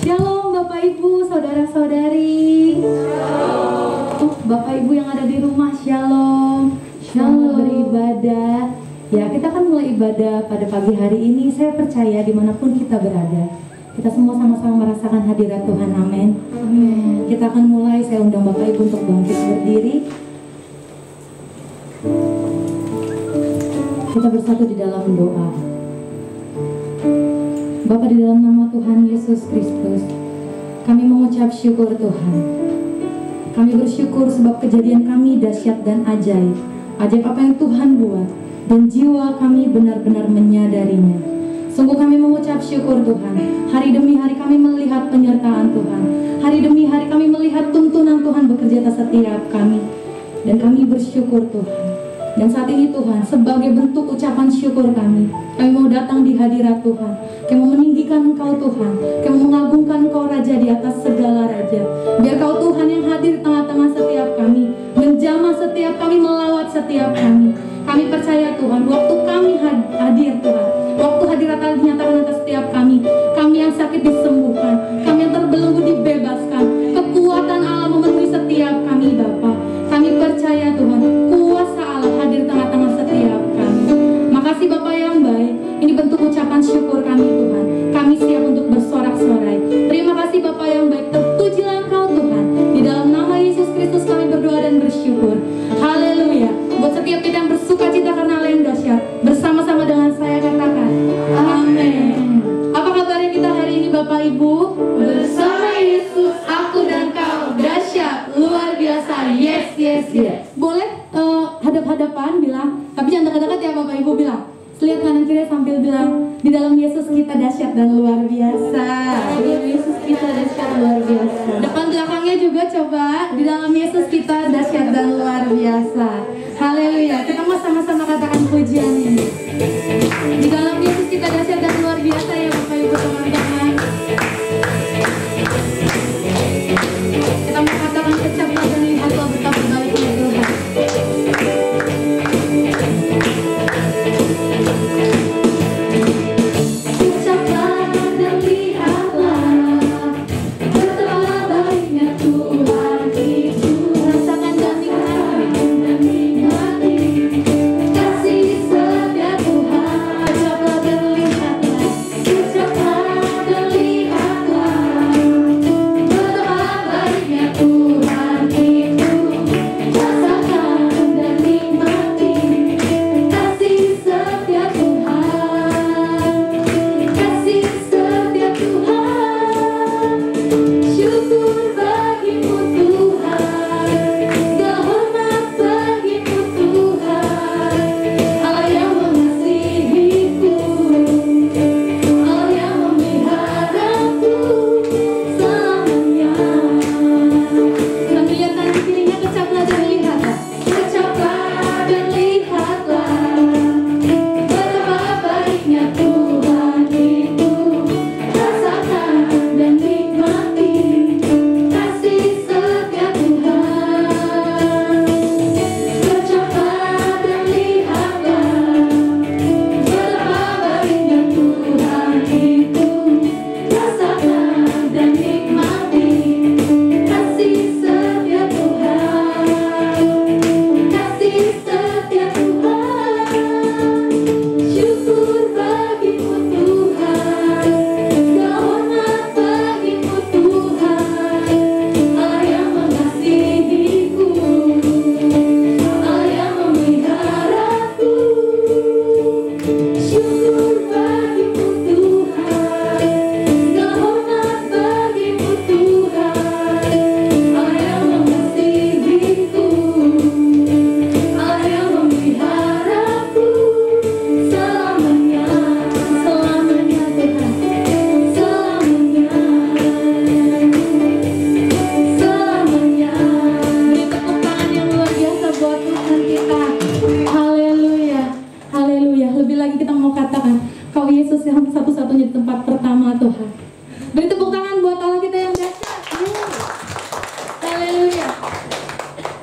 Shalom Bapak Ibu, saudara-saudari. Bapak Ibu yang ada di rumah, shalom. Shalom beribadah. Ya, kita akan mulai ibadah pada pagi hari ini. Saya percaya dimanapun kita berada, kita semua sama-sama merasakan hadirat Tuhan. Amin. Kita akan mulai. Saya undang Bapak Ibu untuk bangkit berdiri. Kita bersatu di dalam doa. Bapa, di dalam nama Tuhan Yesus Kristus, kami mengucap syukur Tuhan. Kami bersyukur sebab kejadian kami dahsyat dan ajaib. Ajaib apa yang Tuhan buat, dan jiwa kami benar-benar menyadarinya. Sungguh kami mengucap syukur Tuhan. Hari demi hari kami melihat penyertaan Tuhan. Hari demi hari kami melihat tuntunan Tuhan bekerja atas setiap kami. Dan kami bersyukur Tuhan. Dan saat ini Tuhan, sebagai bentuk ucapan syukur kami mau datang di hadirat Tuhan. Kami mau meninggikan Engkau Tuhan. Kami mau mengagungkan Engkau Raja di atas segala Raja. Biar Kau Tuhan yang hadir di tengah-tengah setiap kami, menjamah setiap kami, melawat setiap kami. Kami percaya Tuhan, waktu kami hadir Tuhan, waktu hadirat Allah dinyatakan atas setiap kami yang sakit disembuhkan, kami yang terbelenggu dibebaskan, kekuatan Allah memenuhi setiap kami Bapa. Kami percaya Tuhan, kuasa Allah hadir tengah-tengah setiap kami. Makasih Bapa yang baik. Ini bentuk ucapan syukur kami Tuhan. Kami siap untuk bersorak-sorai. Terima kasih Bapa yang baik. Terpujilah Engkau Tuhan. Di dalam nama Yesus Kristus kami berdoa dan bersyukur. Haleluya. Buat setiap kita yang bersuka cita karena Allah yang dahsyat, bersama-sama dengan saya katakan amin. Apa kabarnya kita hari ini Bapak Ibu? Bersama Yesus aku dan kau dahsyat, luar biasa. Yes, yes, yes. Boleh hadap-hadapan bilang, tapi jangan dekat-dekat ya Bapak Ibu, bilang. Lihat kanan kiri sambil bilang, di dalam Yesus kita dahsyat dan luar biasa. Di dalam Yesus kita dahsyat luar biasa. Depan belakangnya juga coba, di dalam Yesus kita dahsyat dan luar biasa. Haleluya. Kita mau sama-sama katakan pujian ini. Di dalam Yesus kita dahsyat dan luar biasa ya Bapak Ibu teman-teman. Kita mau katakan kecap dan lihatlah betapa baiknya Tuhan.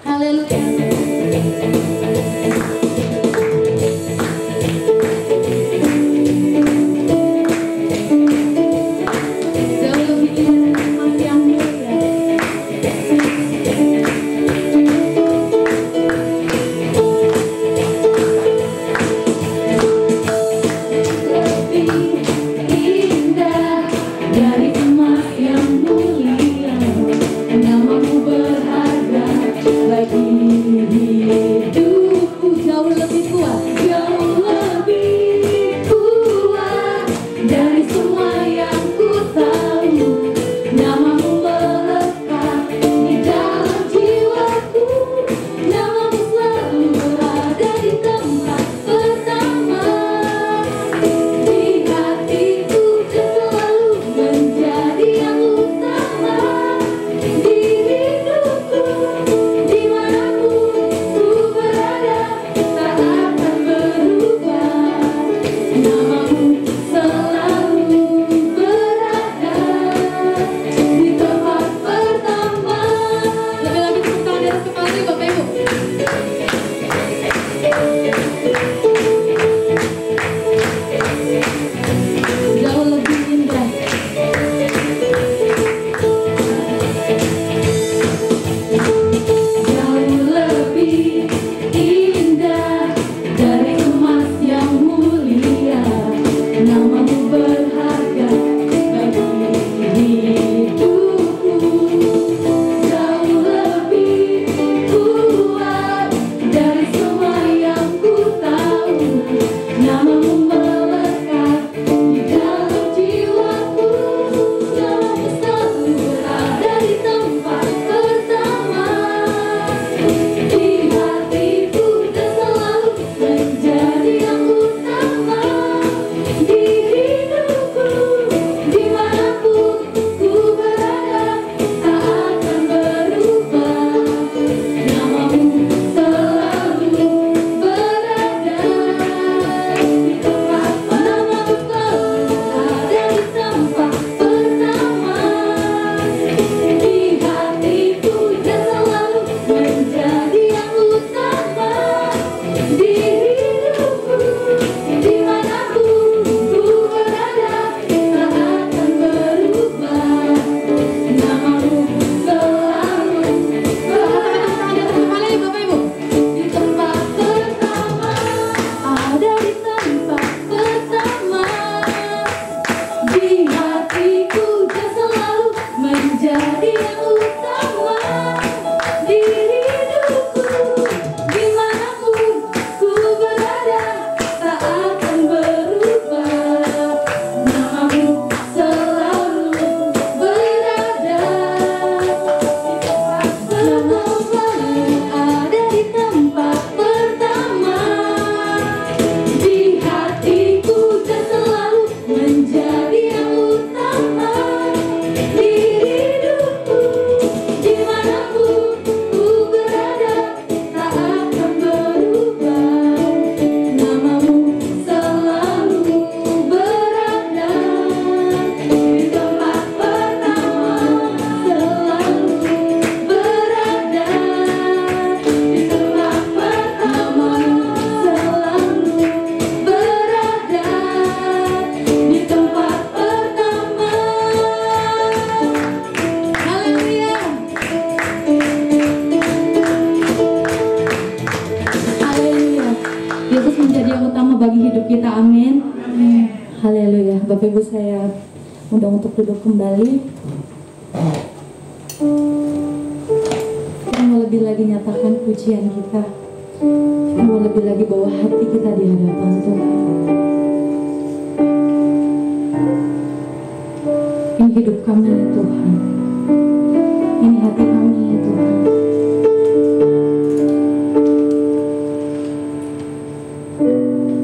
Haleluya. undang untuk duduk kembali. Kita mau lebih lagi nyatakan pujian kita. Kita mau lebih lagi bawa hati kita di hadapan Tuhan. Ini hidup kami ya Tuhan. Ini hati kami ya Tuhan.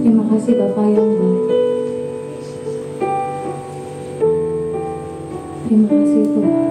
Terima kasih Bapa yang baik. Terima kasih Tuhan.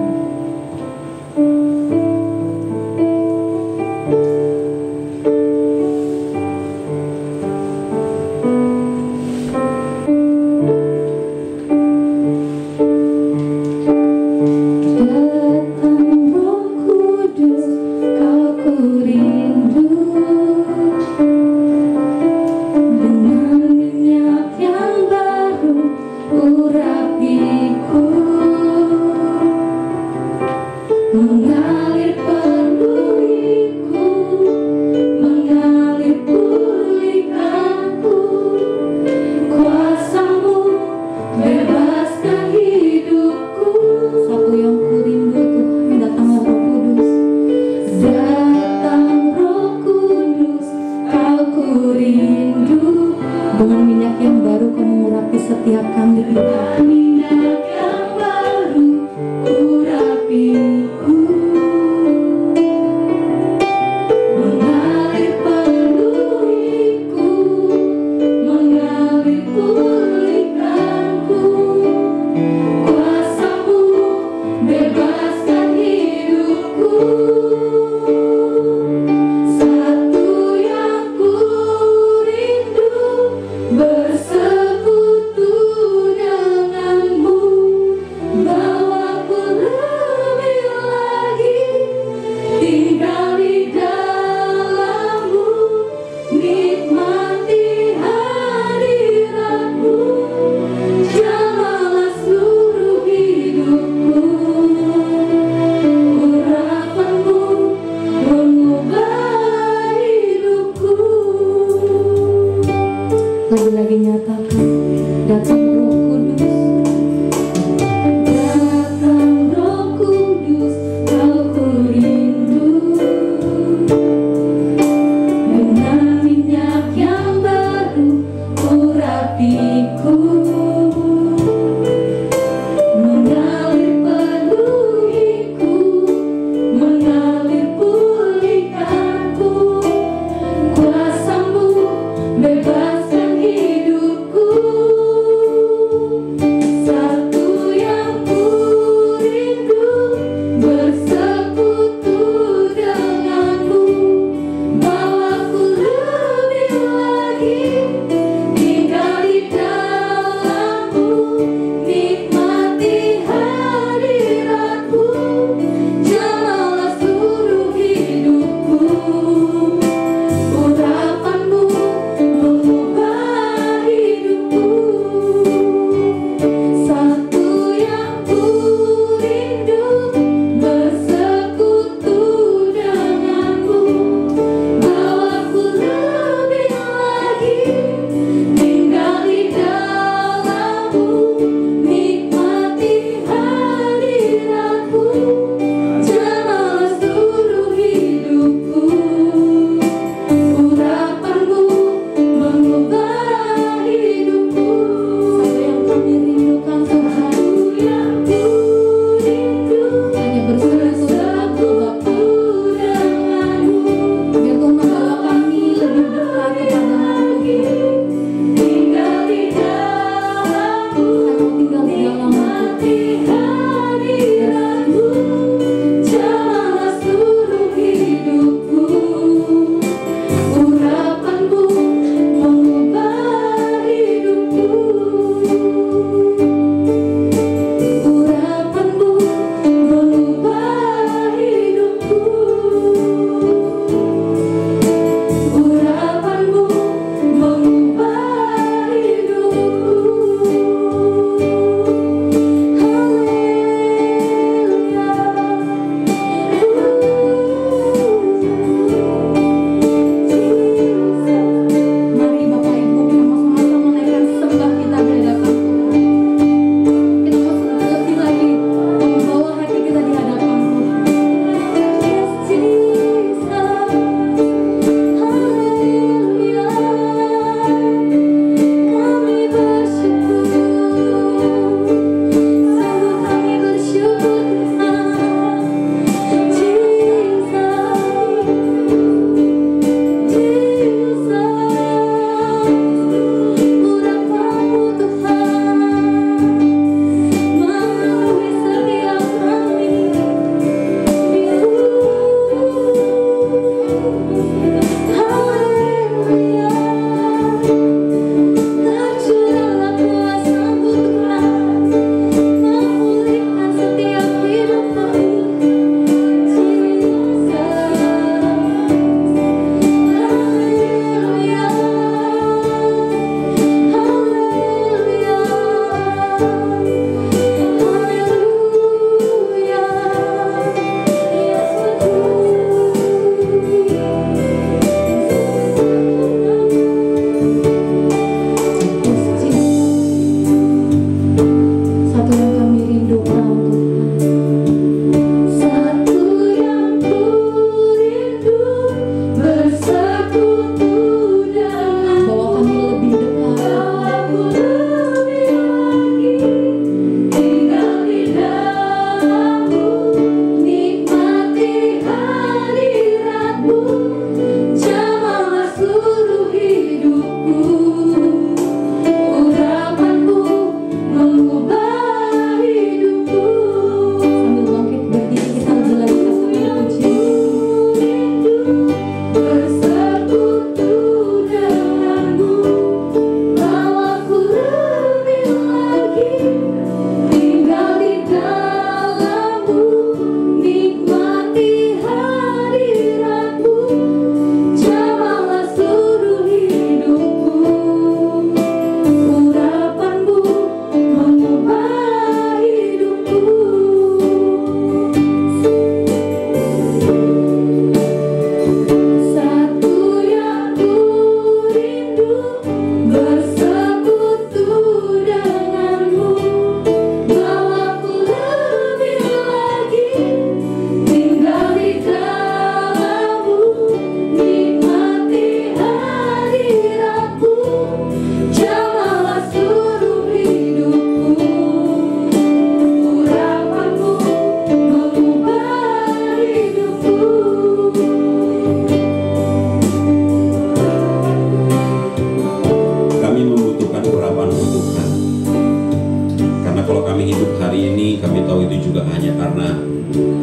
tahu itu juga hanya karena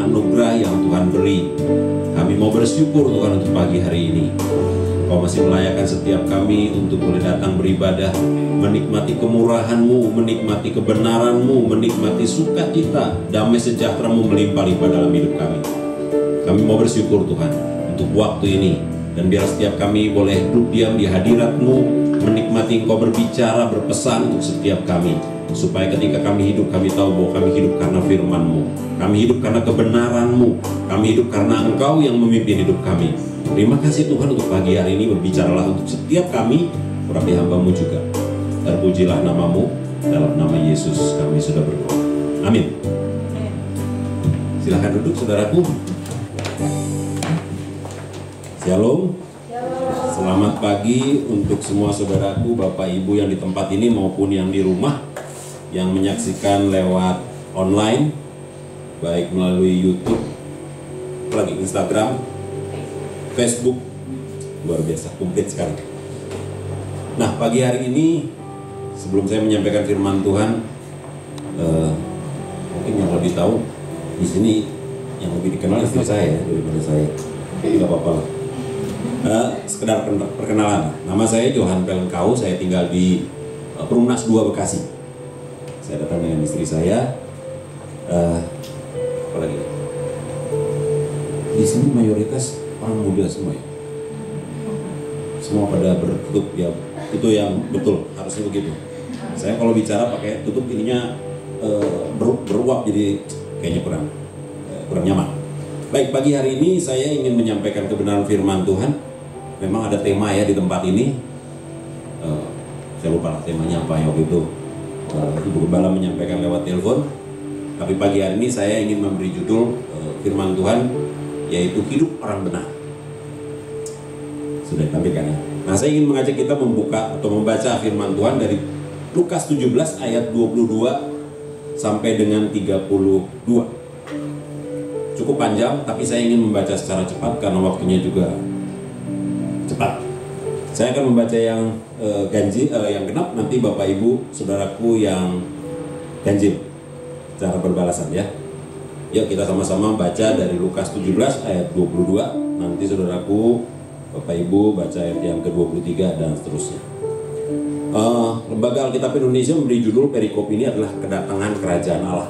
anugerah yang Tuhan beri. Kami mau bersyukur Tuhan untuk pagi hari ini. Kau masih melayakan setiap kami untuk boleh datang beribadah, menikmati kemurahan-Mu, menikmati kebenaran-Mu, menikmati sukacita, damai sejahtera-Mu melimpah-limpah dalam hidup kami. Kami mau bersyukur Tuhan untuk waktu ini, dan biar setiap kami boleh duduk diam di hadirat-Mu, menikmati Engkau berbicara, berpesan untuk setiap kami, supaya ketika kami hidup, kami tahu bahwa kami hidup karena firman-Mu, kami hidup karena kebenaran-Mu, kami hidup karena Engkau yang memimpin hidup kami. Terima kasih Tuhan untuk pagi hari ini, berbicaralah untuk setiap kami, urapi hamba-Mu juga. Terpujilah nama-Mu, dalam nama Yesus kami sudah berdoa. Amin. Silahkan duduk saudaraku. Shalom. Selamat pagi untuk semua saudaraku, Bapak Ibu yang di tempat ini maupun yang di rumah, yang menyaksikan lewat online, baik melalui YouTube, lagi Instagram, Facebook. Luar biasa, komplit sekarang. Nah, pagi hari ini sebelum saya menyampaikan firman Tuhan, mungkin yang lebih tahu di sini, yang lebih dikenal istri saya daripada saya. Tidak apa-apa lah. Sekedar perkenalan, nama saya Johan Pelenkau, saya tinggal di Perumnas 2 Bekasi. Saya datang dengan istri saya. Apa lagi? Di sini mayoritas orang muda semua ya. Semua pada bertutup ya, itu yang betul, harusnya begitu. Saya kalau bicara pakai tutup ininya beruap, jadi kayaknya kurang nyaman. Baik, pagi hari ini saya ingin menyampaikan kebenaran firman Tuhan. Memang ada tema ya di tempat ini. Saya lupa lah temanya apa ya waktu itu. Ibu Gembala menyampaikan lewat telepon. Tapi pagi hari ini saya ingin memberi judul firman Tuhan, yaitu hidup orang benar. Sudah ditampilkan ya. Nah, saya ingin mengajak kita membuka atau membaca firman Tuhan dari Lukas 17 ayat 22 sampai dengan 32. Cukup panjang, tapi saya ingin membaca secara cepat karena waktunya juga cepat. Saya akan membaca yang yang genap, nanti Bapak Ibu saudaraku yang ganjil cara berbalasan ya. Yuk kita sama-sama baca dari Lukas 17 ayat 22. Nanti saudaraku Bapak Ibu baca ayat yang ke-23 dan seterusnya. Lembaga Alkitab Indonesia memberi judul perikop ini adalah kedatangan kerajaan Allah.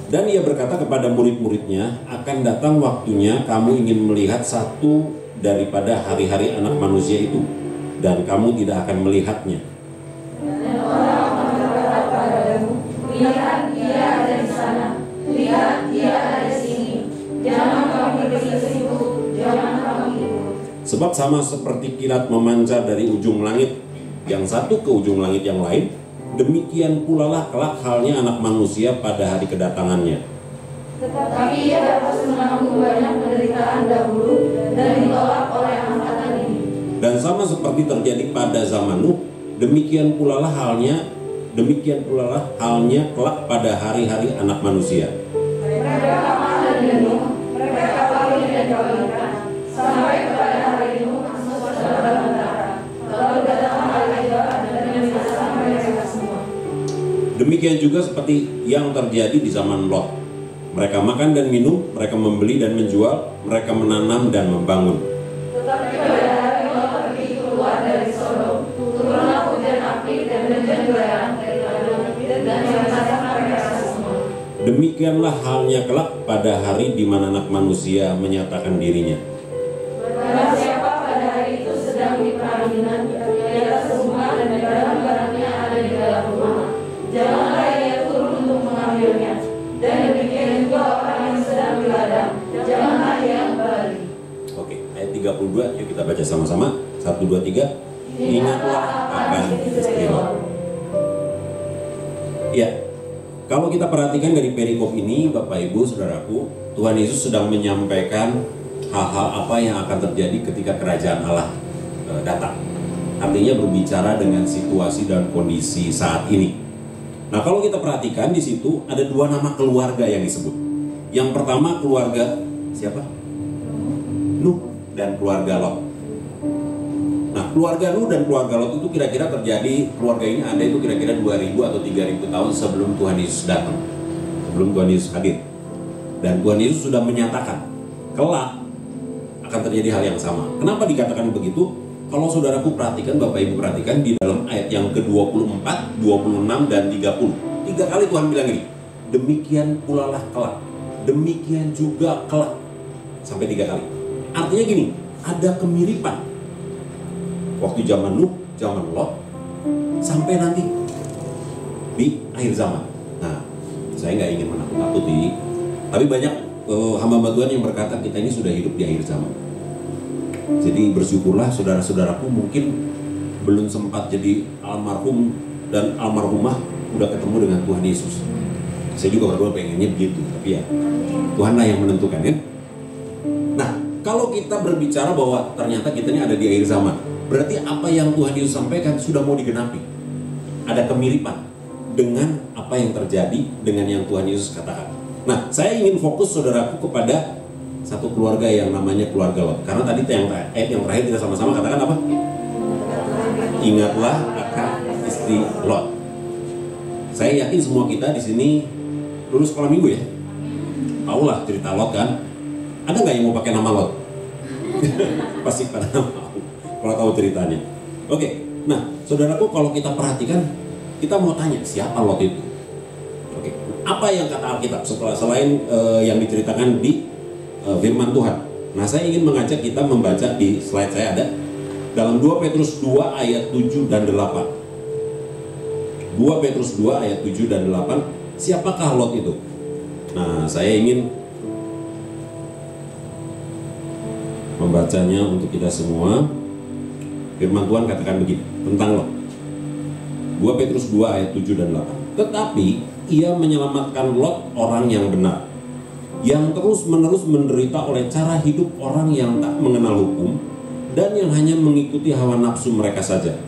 Dan ia berkata kepada murid-muridnya, akan datang waktunya kamu ingin melihat satu daripada hari-hari anak manusia itu, dan kamu tidak akan melihatnya. Dan orang akan berkata padamu, lihat dia ada di sana, lihat dia ada di sini, jangan kamu pergi ke situ, jangan kamu ikut. Sebab sama seperti kilat memancar dari ujung langit yang satu ke ujung langit yang lain, demikian pula lah kelak halnya anak manusia pada hari kedatangannya. Tetapi ia dapat menanggung banyak penderitaan dahulu dan ditolak oleh angkatan ini. Dan sama seperti terjadi pada zaman Nuh, demikian pula lah halnya kelak pada hari-hari anak manusia. Mereka aman dan Nuh, mereka kawin dan kawinkan, sampai kepada hari Nuh masuk dalam bentara. Lalu datang hari Tuhan dan membinasakan mereka semua. Demikian juga seperti yang terjadi di zaman Lot. Mereka makan dan minum, mereka membeli dan menjual, mereka menanam dan membangun. Tetapi pada hari Lot pergi keluar dari Sodom, turunlah hujan api dan hujan belerang dari langit dan membinasakan mereka semua. Demikianlah halnya kelak pada hari di mana anak manusia menyatakan dirinya. Barang siapa pada hari itu sedang di peraminan, di atas rumah dan barang-barangnya ada di dalam rumah, janganlah ia turun untuk mengambilnya. Dan demikian juga orang yang sedang di ladang, janganlah ia kembali. Oke, ayat 32, yuk kita baca sama-sama. 1, 2, 3. Ingatlah akan peristiwa. Ya, kalau kita perhatikan dari perikop ini, Bapak Ibu Saudaraku, Tuhan Yesus sedang menyampaikan hal-hal apa yang akan terjadi ketika kerajaan Allah datang. Artinya berbicara dengan situasi dan kondisi saat ini. Nah, kalau kita perhatikan di situ ada 2 nama keluarga yang disebut. Yang pertama keluarga siapa? Nuh dan keluarga Lot. Nah, keluarga Nuh dan keluarga Lot itu kira-kira terjadi, keluarga ini ada itu kira-kira 2000 atau 3000 tahun sebelum Tuhan Yesus datang. sebelum Tuhan Yesus hadir. Dan Tuhan Yesus sudah menyatakan kelak akan terjadi hal yang sama. Kenapa dikatakan begitu? Kalau saudaraku perhatikan, Bapak Ibu perhatikan di dalam ayat yang ke-24, 26 dan 30. 3 kali Tuhan bilang ini, demikian pula lah kelak, demikian juga kelak, sampai 3 kali. Artinya gini, ada kemiripan waktu zaman Nuh, zaman Lot, sampai nanti di akhir zaman. Nah, saya nggak ingin menakut-nakuti, tapi banyak hamba Tuhan yang berkata kita ini sudah hidup di akhir zaman. Jadi bersyukurlah saudara-saudaraku, mungkin belum sempat jadi almarhum dan almarhumah udah ketemu dengan Tuhan Yesus. Saya juga berdua pengennya begitu, tapi ya Tuhanlah yang menentukan ya. Nah, kalau kita berbicara bahwa ternyata kita ini ada di akhir zaman, berarti apa yang Tuhan Yesus sampaikan sudah mau digenapi. Ada kemiripan dengan apa yang terjadi dengan yang Tuhan Yesus katakan. Nah, saya ingin fokus saudaraku kepada satu keluarga yang namanya keluarga Lot. Karena tadi ayat yang terakhir kita sama-sama katakan apa? Ingatlah akan istri Lot. Saya yakin semua kita di sini lulus sekolah minggu ya. Tahu lah cerita Lot kan? Ada nggak yang mau pakai nama Lot? Pasti pada mau kalau tahu ceritanya. Oke, nah saudaraku, kalau kita perhatikan, kita mau tanya siapa Lot itu? Oke, apa yang kata Alkitab selain yang diceritakan di firman Tuhan? Nah, saya ingin mengajak kita membaca di slide saya ada dalam 2 Petrus 2 ayat 7 dan 8. 2 Petrus 2 ayat 7 dan 8. Siapakah Lot itu? Nah, saya ingin membacanya untuk kita semua. Firman Tuhan katakan begini tentang Lot. 2 Petrus 2 ayat 7 dan 8. Tetapi ia menyelamatkan Lot, orang yang benar, yang terus-menerus menderita oleh cara hidup orang yang tak mengenal hukum dan yang hanya mengikuti hawa nafsu mereka saja.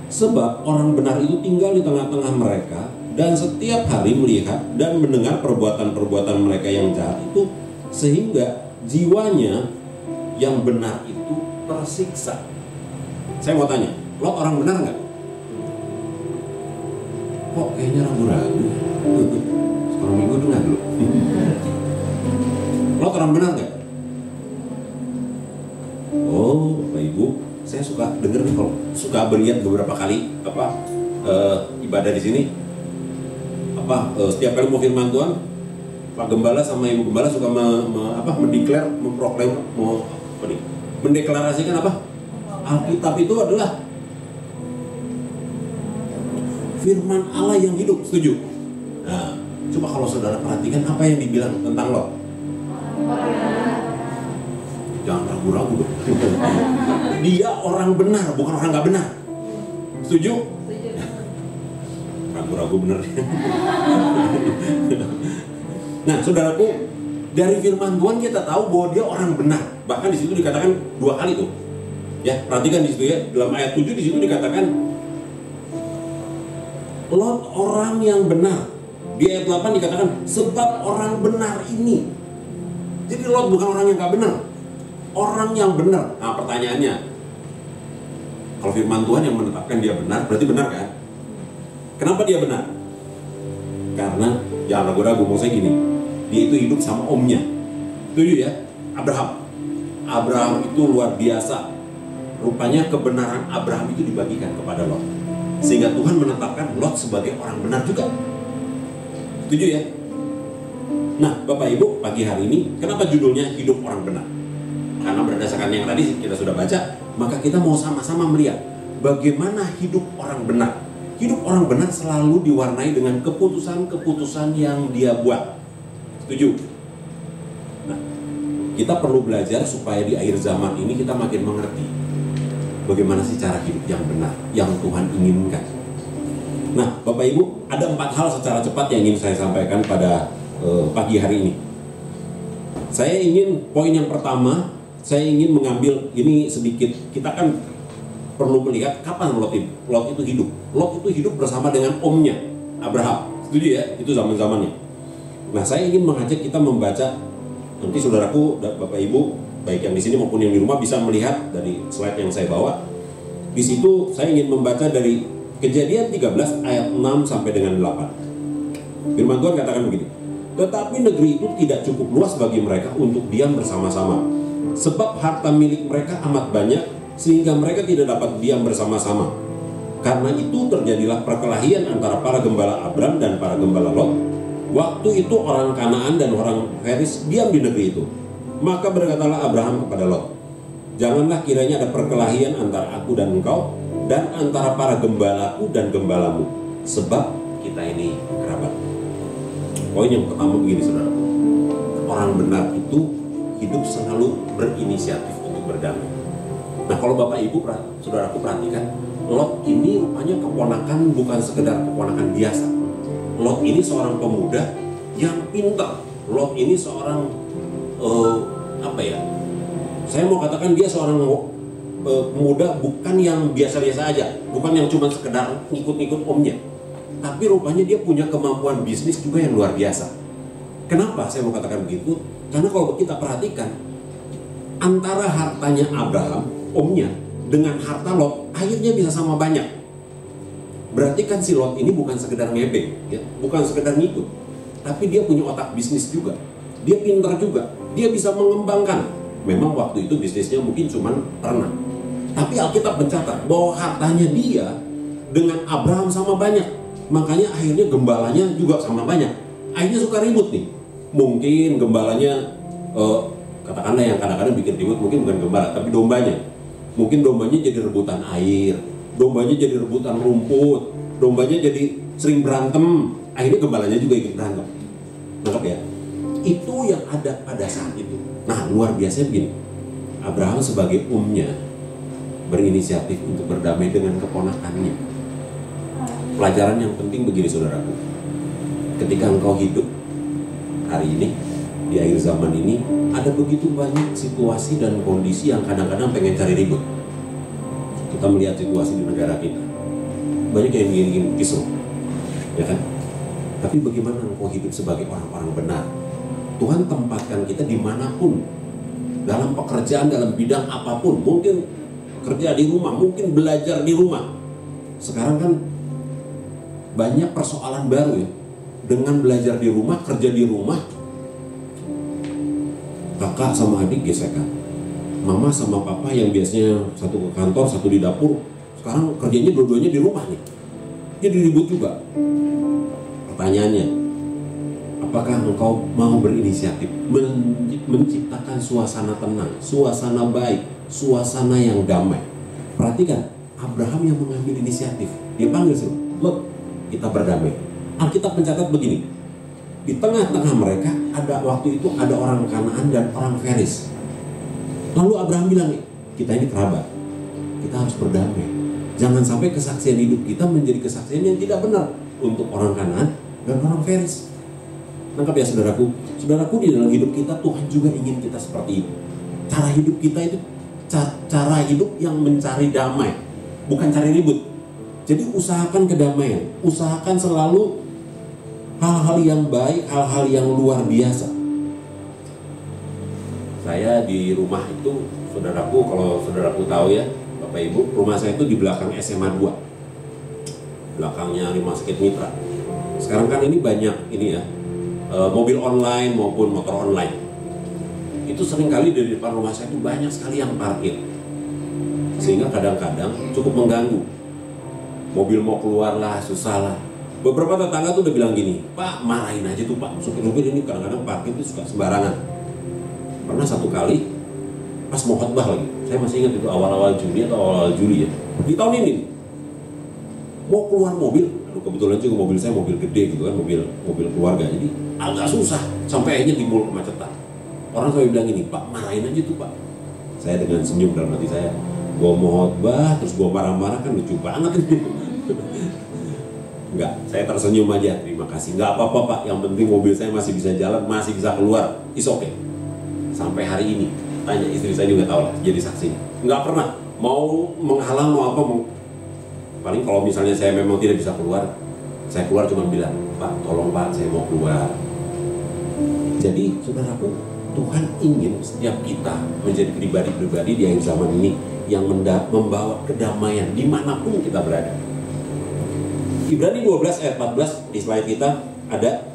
Sebab orang benar itu tinggal di tengah-tengah mereka dan setiap hari melihat dan mendengar perbuatan-perbuatan mereka yang jahat itu, sehingga jiwanya yang benar itu tersiksa. Saya mau tanya, Lot orang benar nggak? Kok kayaknya ragu-ragu? Sekarang minggu dengar dulu. Lot orang benar nggak? Oh, Bapak Ibu, saya suka dengar nih, kalau suka berlihat beberapa kali ibadah di sini. Setiap kali mau firman Tuhan, Pak Gembala sama Ibu Gembala suka mendeklarasikan apa? Alkitab itu adalah firman Allah yang hidup, setuju? Nah, coba kalau saudara perhatikan apa yang dibilang tentang Lot. Jangan ragu-ragu dong. Dia orang benar, bukan orang nggak benar. Setuju? Ragu-ragu bener. Nah, saudaraku, dari firman Tuhan kita tahu bahwa dia orang benar. Bahkan di situ dikatakan 2 kali tuh. Ya, perhatikan di situ ya. Dalam ayat 7 di situ dikatakan Lot orang yang benar. Di ayat 8 dikatakan sebab orang benar ini. Jadi Lot bukan orang yang nggak benar, orang yang benar. Nah, pertanyaannya, kalau firman Tuhan yang menetapkan dia benar, berarti benar kan? Kenapa dia benar? Karena jangan ragu-ragu, mau saya gini, dia itu hidup sama omnya. Setuju ya? Abraham itu luar biasa. Rupanya kebenaran Abraham itu dibagikan kepada Lot, sehingga Tuhan menetapkan Lot sebagai orang benar juga. Setuju ya? Nah, Bapak Ibu, pagi hari ini kenapa judulnya hidup orang benar? Karena berdasarkan yang tadi kita sudah baca, maka kita mau sama-sama melihat bagaimana hidup orang benar. Hidup orang benar selalu diwarnai dengan keputusan-keputusan yang dia buat. Setuju? Nah, kita perlu belajar supaya di akhir zaman ini kita makin mengerti bagaimana sih cara hidup yang benar, yang Tuhan inginkan. Nah, Bapak Ibu, ada 4 hal secara cepat yang ingin saya sampaikan pada pagi hari ini. Saya ingin, poin yang pertama, saya ingin mengambil ini sedikit. Kita kan perlu melihat kapan Lot itu hidup. Lot itu hidup bersama dengan omnya, Abraham. Setuju ya? Itu zaman-zamannya. Nah, saya ingin mengajak kita membaca. Nanti saudaraku, Bapak Ibu, baik yang di sini maupun yang di rumah bisa melihat dari slide yang saya bawa. Di situ saya ingin membaca dari Kejadian 13 ayat 6 sampai dengan 8. Firman Tuhan katakan begini. Tetapi negeri itu tidak cukup luas bagi mereka untuk diam bersama-sama. Sebab harta milik mereka amat banyak, sehingga mereka tidak dapat diam bersama-sama. Karena itu terjadilah perkelahian antara para gembala Abram dan para gembala Lot. Waktu itu orang Kanaan dan orang Feris diam di negeri itu. Maka berkatalah Abraham kepada Lot, janganlah kiranya ada perkelahian antara aku dan engkau, dan antara para gembalaku dan gembalamu, sebab kita ini kerabat. Poin yang pertama begini, saudara. Orang benar itu hidup selalu berinisiatif untuk berdamai. Nah, kalau Bapak Ibu, saudaraku perhatikan, Lot ini rupanya keponakan, bukan sekedar keponakan biasa. Lot ini seorang pemuda yang pintar. Lot ini seorang saya mau katakan dia seorang pemuda bukan yang biasa-biasa aja, bukan yang cuma sekedar ngikut-ngikut omnya, tapi rupanya dia punya kemampuan bisnis juga yang luar biasa. Kenapa saya mau katakan begitu? Karena kalau kita perhatikan, antara hartanya Abraham, omnya, dengan harta Lot, akhirnya bisa sama banyak. Berarti kan si Lot ini bukan sekedar ngebeng, ya, bukan sekedar ngikut, tapi dia punya otak bisnis juga. Dia pintar juga, dia bisa mengembangkan. Memang waktu itu bisnisnya mungkin cuma ternak, tapi Alkitab mencatat bahwa hartanya dia dengan Abraham sama banyak. Makanya akhirnya gembalanya juga sama banyak. Akhirnya suka ribut nih. Mungkin gembalanya katakanlah yang kadang-kadang bikin ribut mungkin bukan gembala, tapi dombanya. Mungkin dombanya jadi rebutan air, dombanya jadi rebutan rumput, dombanya jadi sering berantem. Akhirnya gembalanya juga ikut berantem. Nangkep ya? Itu yang ada pada saat itu. Nah, luar biasa begini. Abraham sebagai omnya berinisiatif untuk berdamai dengan keponakannya. Pelajaran yang penting begini, saudaraku. Ketika engkau hidup hari ini, di akhir zaman ini, ada begitu banyak situasi dan kondisi yang kadang-kadang pengen cari ribut. Kita melihat situasi di negara kita. Banyak yang ingin kisruh, ya kan? Tapi bagaimana engkau hidup sebagai orang-orang benar? Tuhan tempatkan kita dimanapun, dalam pekerjaan, dalam bidang apapun. Mungkin kerja di rumah, mungkin belajar di rumah. Sekarang kan banyak persoalan baru ya. Dengan belajar di rumah, kerja di rumah, kakak sama adik gesekan, mama sama papa yang biasanya satu ke kantor, satu di dapur, sekarang kerjanya dua-duanya di rumah nih. Jadi ribut juga. Pertanyaannya, apakah engkau mau berinisiatif menciptakan suasana tenang, suasana baik, suasana yang damai? Perhatikan, Abraham yang mengambil inisiatif. Dia panggil sih, Lot, kita berdamai. Alkitab mencatat begini, di tengah-tengah mereka ada waktu itu ada orang Kanaan dan orang Feris. Lalu Abraham bilang, kita ini kerabat, kita harus berdamai. Jangan sampai kesaksian hidup kita menjadi kesaksian yang tidak benar untuk orang Kanaan dan orang Feris. Nangkap ya saudaraku? Saudaraku, di dalam hidup kita Tuhan juga ingin kita seperti itu. Cara hidup kita itu cara hidup yang mencari damai, bukan cari ribut. Jadi usahakan kedamaian, usahakan selalu hal-hal yang baik, hal-hal yang luar biasa. Saya di rumah itu, saudaraku, kalau saudaraku tahu ya, Bapak Ibu, rumah saya itu di belakang SMA 2, belakangnya Rumah Sakit Mitra. Sekarang kan ini banyak ini ya, mobil online maupun motor online. Itu seringkali dari depan rumah saya itu banyak sekali yang parkir, sehingga kadang-kadang cukup mengganggu. Mobil mau keluar lah, susah lah. Beberapa tetangga tuh udah bilang gini, Pak, marahin aja tuh Pak, supir-supir ini kadang-kadang parkir itu suka sembarangan. Pernah satu kali pas mau khotbah lagi, saya masih ingat itu awal-awal Juni atau awal-awal Juli ya, di tahun ini mau keluar mobil, aduh kebetulan juga mobil saya mobil gede gitu kan, mobil keluarga, jadi agak susah, sampai akhirnya timbul kemacetan. Orang sampai bilang gini, Pak, marahin aja tuh Pak. Saya dengan senyum dalam hati saya, gua mau khotbah terus gua marah-marah kan lucu banget ini. Enggak, saya tersenyum aja, terima kasih. Enggak apa-apa Pak, yang penting mobil saya masih bisa jalan, masih bisa keluar, is okay. Sampai hari ini, tanya istri saya juga tahu lah, jadi saksinya. Enggak pernah mau menghalang, mau apa, paling kalau misalnya saya memang tidak bisa keluar, saya keluar cuma bilang, Pak, tolong Pak, saya mau keluar. Jadi saudaraku, Tuhan ingin setiap kita menjadi pribadi-pribadi di akhir zaman ini yang membawa kedamaian dimanapun kita berada. Ibrani 12 ayat 14 di slide kita ada,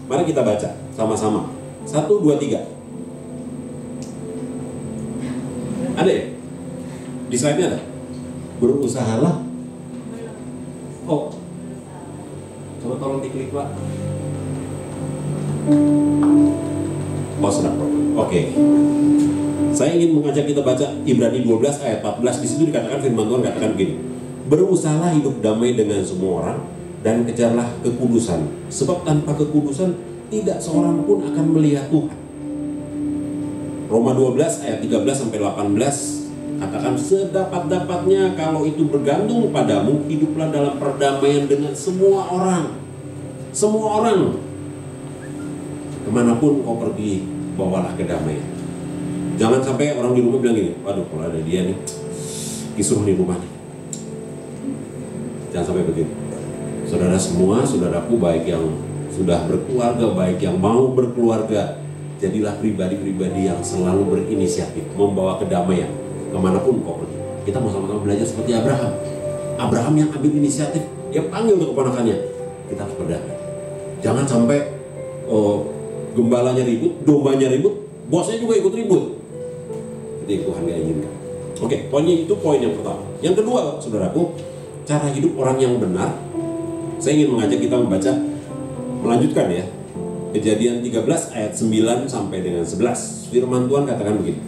Mari kita baca sama-sama. 1, 2, 3. Ada ya? Di slide-nya ada? Berusahalah. Oh, coba tolong diklik Pak. Oh, sudah. Oke. Saya ingin mengajak kita baca Ibrani 12 ayat 14. Di situ dikatakan, firman Tuhan katakan begini. Berusahalah hidup damai dengan semua orang dan kejarlah kekudusan. Sebab tanpa kekudusan tidak seorang pun akan melihat Tuhan. Roma 12 ayat 13 sampai 18 katakan, sedapat-dapatnya kalau itu bergantung padamu, hiduplah dalam perdamaian dengan semua orang. Semua orang. Kemanapun kau pergi, bawalah kedamaian. Jangan sampai orang di rumah bilang gini, waduh kalau ada dia nih, kisruh nih rumah nih. Jangan sampai begitu. Saudara semua, saudaraku, baik yang sudah berkeluarga, baik yang mau berkeluarga, jadilah pribadi-pribadi yang selalu berinisiatif, membawa kedamaian kemanapun kau pergi. Kita mau sama-sama belajar seperti Abraham. Abraham yang ambil inisiatif, dia panggil untuk keponakannya. Kita harus berdamai. Jangan sampai gembalanya ribut, dombanya ribut, bosnya juga ikut ribut. Itu yang Tuhan gak inginkan. Oke, poinnya itu poin yang pertama. Yang kedua, saudaraku, cara hidup orang yang benar. Saya ingin mengajak kita membaca, melanjutkan ya, Kejadian 13 ayat 9 sampai dengan 11. Firman Tuhan katakan begini.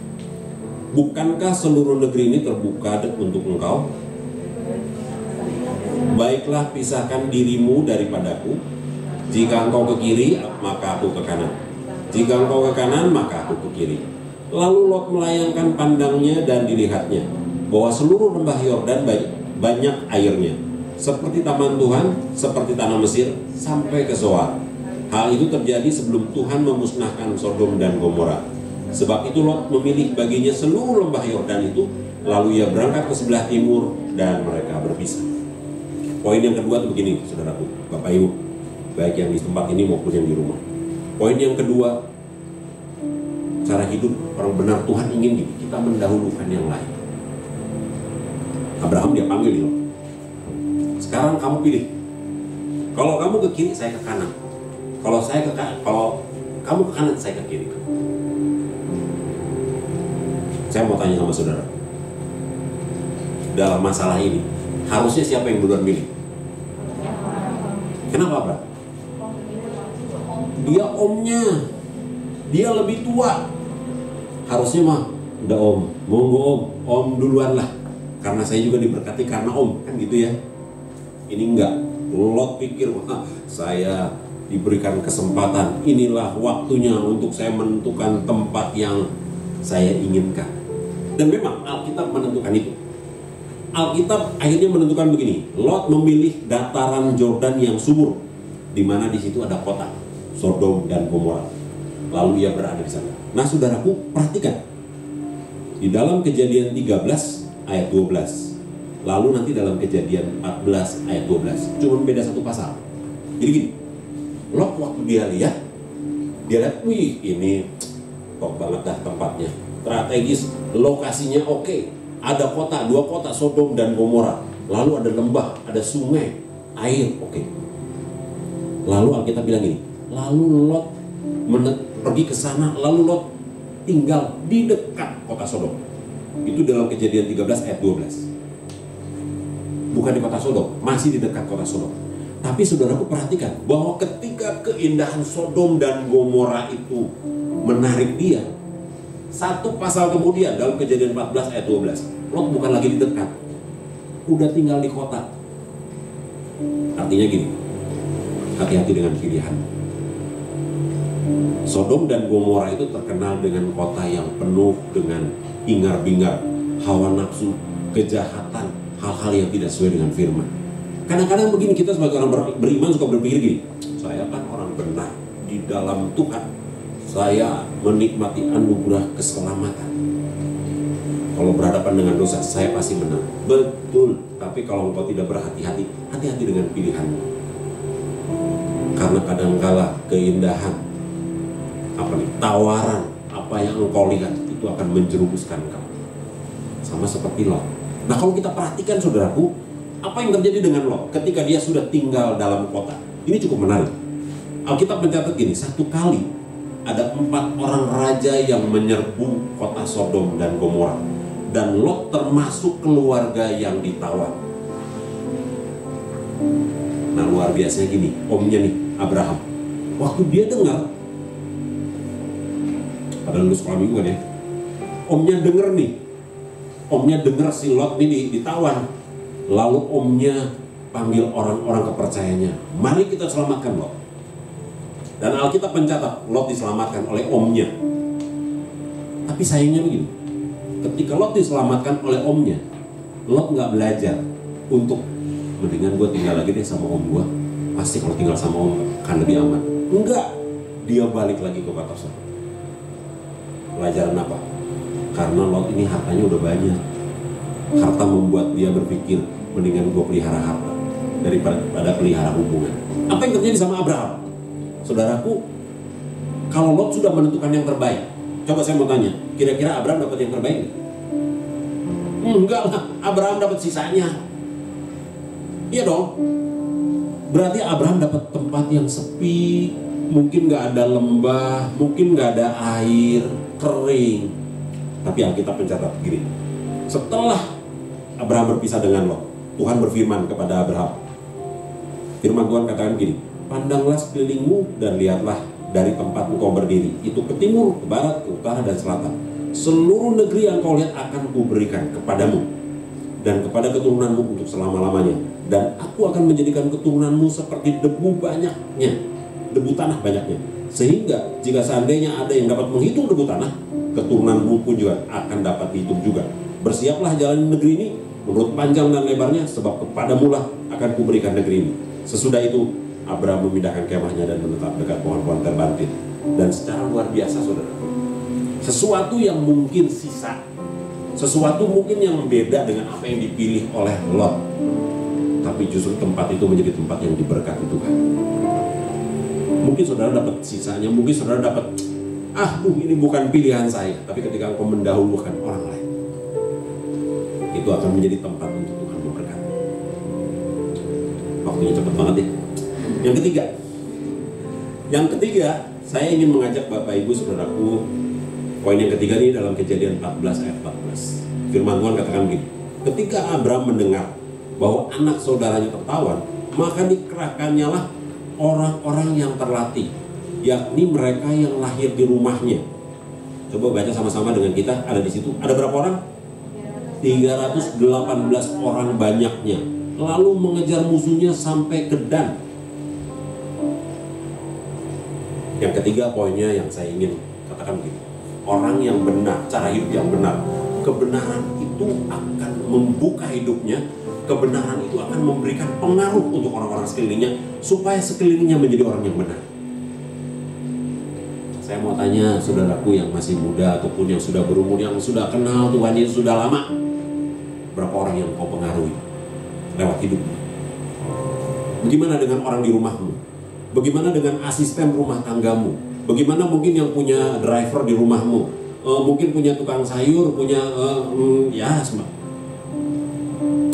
Bukankah seluruh negeri ini terbuka untuk engkau? Baiklah, pisahkan dirimu daripadaku. Jika engkau ke kiri, maka aku ke kanan. Jika engkau ke kanan, maka aku ke kiri. Lalu Lot melayangkan pandangnya dan dilihatnya bahwa seluruh lembah Yordan banyak airnya, seperti taman Tuhan, seperti tanah Mesir, sampai ke Zoar. Hal itu terjadi sebelum Tuhan memusnahkan Sodom dan Gomora. Sebab itu Lot memilih baginya seluruh lembah Yordan itu, lalu ia berangkat ke sebelah timur dan mereka berpisah. Poin yang kedua itu begini, saudaraku, Bapak Ibu, baik yang di tempat ini maupun yang di rumah. Poin yang kedua, cara hidup orang benar Tuhan ingin kita mendahulukan yang lain. Abraham dia panggil loh. Sekarang kamu pilih. Kalau kamu ke kiri, saya ke kanan. Kalau kamu ke kanan, saya ke kiri. Saya mau tanya sama saudara. Dalam masalah ini, harusnya siapa yang duluan milih? Kenapa, Bro? Dia omnya. Dia lebih tua. Harusnya mah, udah om, monggo om duluan lah. Karena saya juga diberkati karena om, kan gitu ya. Ini enggak. Lot pikir, wah, saya diberikan kesempatan. Inilah waktunya untuk saya menentukan tempat yang saya inginkan. Dan memang Alkitab menentukan itu. Alkitab akhirnya menentukan begini. Lot memilih dataran Yordan yang subur, di mana di situ ada kota Sodom dan Gomora. Lalu ia berada di sana. Nah, saudaraku, perhatikan. Di dalam Kejadian 13 ayat 12. Lalu nanti dalam Kejadian 14 ayat 12. Cuma beda satu pasal. Jadi gini. Lot waktu dia lihat, wih, ini top banget dah tempatnya. Strategis, lokasinya oke. Ada kota, 2 kota Sodom dan Gomora. Lalu ada lembah, ada sungai, air, oke. Lalu Alkitab bilang gini. Lalu Lot pergi ke sana, lalu Lot tinggal di dekat kota Sodom. Itu dalam Kejadian 13 ayat 12. Bukan di kota Sodom, masih di dekat kota Sodom. Tapi saudaraku perhatikan bahwa ketika keindahan Sodom dan Gomora itu menarik dia, satu pasal kemudian dalam Kejadian 14 ayat 12, Lot bukan lagi di dekat, udah tinggal di kota. Artinya gini, hati-hati dengan pilihan. Sodom dan Gomora itu terkenal dengan kota yang penuh dengan hingar-bingar, hawa nafsu, kejahatan, hal-hal yang tidak sesuai dengan firman. Kadang-kadang begini, kita sebagai orang beriman suka berpikir gini, saya kan orang benar di dalam Tuhan, saya menikmati anugerah keselamatan. Kalau berhadapan dengan dosa, saya pasti menang. Betul, tapi kalau engkau tidak berhati-hati, hati-hati dengan pilihanmu. Karena kadangkala keindahan, tawaran, apa yang engkau lihat itu akan menjerumuskan kamu. Sama seperti Lot. Nah, kalau kita perhatikan saudaraku, apa yang terjadi dengan Lot ketika dia sudah tinggal dalam kota? Ini cukup menarik. Alkitab mencatat gini, satu kali ada 4 orang raja yang menyerbu kota Sodom dan Gomora, dan Lot termasuk keluarga yang ditawan. Nah, luar biasanya gini, omnya nih, Abraham, waktu dia dengar, padahal lu sekolah minggu kan ya, omnya denger si Lot ini ditawan, lalu omnya panggil orang-orang kepercayaannya, mari kita selamatkan Lot. Dan Alkitab mencatat Lot diselamatkan oleh omnya. Tapi sayangnya begini, ketika Lot diselamatkan oleh omnya, Lot nggak belajar untuk mendingan gue tinggal lagi deh sama om gue, pasti kalau tinggal sama om kan lebih aman. Enggak, dia balik lagi ke kota Sodom. Pelajaran apa? Karena Lot ini hartanya udah banyak. Harta membuat dia berpikir mendingan gue pelihara harta daripada pelihara hubungan. Apa yang terjadi sama Abraham? Saudaraku, kalau Lot sudah menentukan yang terbaik, coba saya mau tanya, kira-kira Abraham dapat yang terbaik? Enggak lah, Abraham dapat sisanya. Iya dong. Berarti Abraham dapat tempat yang sepi, mungkin nggak ada lembah, mungkin nggak ada air, kering. Tapi Alkitab mencatat gini, setelah Abraham berpisah dengan Lot, Tuhan berfirman kepada Abraham. Firman Tuhan katakan gini, pandanglah sekelilingmu dan lihatlah dari tempat engkau berdiri, itu ke timur, ke barat, ke utara, dan selatan. Seluruh negeri yang kau lihat akan kuberikan kepadamu dan kepada keturunanmu untuk selama-lamanya. Dan aku akan menjadikan keturunanmu seperti debu banyaknya, debu tanah banyaknya. Sehingga jika seandainya ada yang dapat menghitung debu tanah, keturunanmu pun juga akan dapat dihitung juga. Bersiaplah jalan negeri ini menurut panjang dan lebarnya, sebab kepadamu lah akan kuberikan negeri ini. Sesudah itu Abraham memindahkan kemahnya dan menetap dekat pohon-pohon terbantit. Dan secara luar biasa, saudara, sesuatu yang mungkin sisa, sesuatu mungkin yang beda dengan apa yang dipilih oleh Lot, tapi justru tempat itu menjadi tempat yang diberkati Tuhan. Mungkin saudara dapat sisanya, mungkin saudara dapat, ini bukan pilihan saya. Tapi ketika engkau mendahulukan orang lain, itu akan menjadi tempat untuk Tuhan memberkati. Waktunya cepat banget ya. Yang ketiga, saya ingin mengajak Bapak Ibu Saudaraku, poin yang ketiga ini dalam Kejadian 14 ayat 14. Firman Tuhan katakan begini, ketika Abraham mendengar bahwa anak saudaranya tertawan, maka dikerahkannya lah orang-orang yang terlatih, yakni mereka yang lahir di rumahnya. Coba baca sama-sama dengan kita, ada di situ. Ada berapa orang? 318 orang banyaknya. Lalu mengejar musuhnya sampai ke Dan. Yang ketiga poinnya yang saya ingin katakan begini, orang yang benar, cara hidup yang benar, kebenaran itu akan membuka hidupnya, kebenaran itu akan memberikan pengaruh untuk orang-orang sekelilingnya, supaya sekelilingnya menjadi orang yang benar. Saya mau tanya saudaraku yang masih muda ataupun yang sudah berumur, yang sudah kenal Tuhan Yesus sudah lama, berapa orang yang kau pengaruhi lewat hidupmu? Bagaimana dengan orang di rumahmu? Bagaimana dengan asisten rumah tanggamu? Bagaimana mungkin yang punya driver di rumahmu? Mungkin punya tukang sayur, punya semua.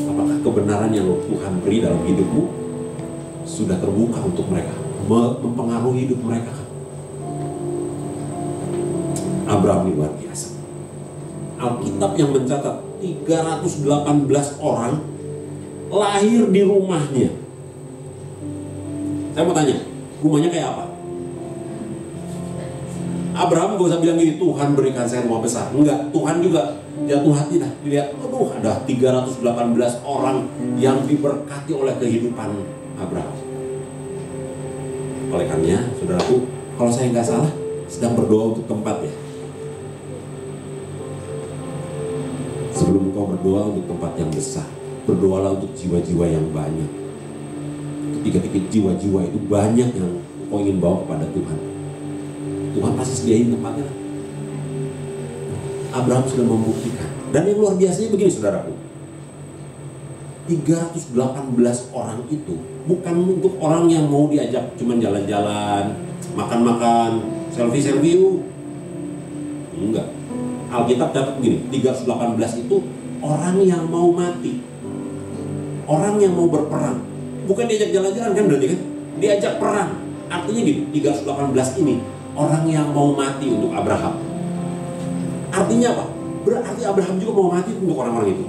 Apakah kebenaran yang Tuhan beri dalam hidupmu sudah terbuka untuk mereka, mempengaruhi hidup mereka? Abraham luar biasa. Alkitab yang mencatat 318 orang lahir di rumahnya. Saya mau tanya, rumahnya kayak apa? Abraham gak usah bilang gini, Tuhan berikan saya rumah besar. Enggak, Tuhan juga jatuh hati dah. Dilihat, ada 318 orang yang diberkati oleh kehidupan Abraham. Oleh karenanya, saudaraku, kalau saya nggak salah, sedang berdoa untuk tempat ya. Sebelum kau berdoa untuk tempat yang besar, berdoalah untuk jiwa-jiwa yang banyak. Ketika jiwa-jiwa itu banyak yang kau ingin bawa kepada Tuhan, Tuhan pasti sediain tempatnya. Abraham sudah membuktikan. Dan yang luar biasanya begini saudaraku, 318 orang itu bukan untuk orang yang mau diajak cuman jalan-jalan, makan-makan, selfie-selfie. Enggak. Alkitab catat begini, 318 itu orang yang mau mati, orang yang mau berperang. Bukan diajak jalan-jalan kan berarti kan? Diajak perang. Artinya gini, 318 ini orang yang mau mati untuk Abraham. Artinya apa? Berarti Abraham juga mau mati untuk orang-orang itu.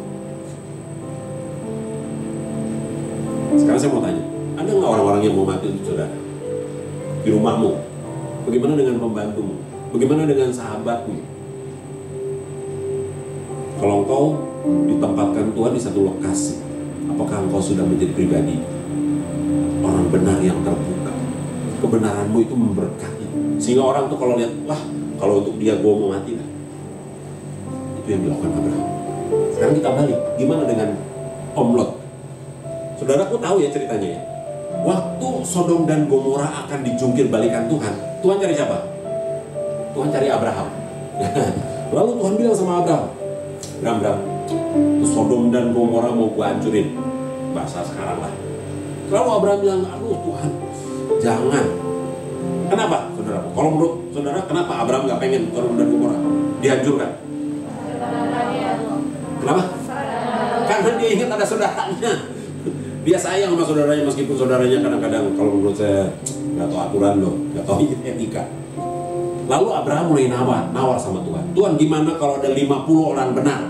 Sekarang saya mau tanya, ada nggak orang-orang yang mau mati untuk saudara? Di rumahmu? Bagaimana dengan pembantumu? Bagaimana dengan sahabatmu? Kalau engkau ditempatkan Tuhan di satu lokasi, apakah engkau sudah menjadi pribadi orang benar yang terbuka? Kebenaranmu itu memberkati, sehingga orang tuh kalau lihat, wah, kalau untuk dia gue mau mati lah. Itu yang dilakukan Abraham. Sekarang kita balik, gimana dengan Om Lot? Saudaraku tahu ya ceritanya ya. Waktu Sodom dan Gomora akan dijungkir balikan Tuhan, Tuhan cari siapa? Tuhan cari Abraham. Lalu Tuhan bilang sama Abraham, Bram, Sodom dan Gomora mau gua hancurin. Bahasa sekarang lah. Lalu Abraham bilang, aduh Tuhan, jangan. Kenapa, saudaraku? Kalau menurut saudara, kenapa Abraham gak pengen Sodom dan Gomora dihancurkan? Kenapa? Karena dia ingat ada saudaranya. Dia sayang sama saudaranya, meskipun saudaranya kadang-kadang kalau menurut saya gak tahu aturan loh, gak tahu etika. Lalu Abraham mulai nawar sama Tuhan. Tuhan, gimana kalau ada 50 orang benar?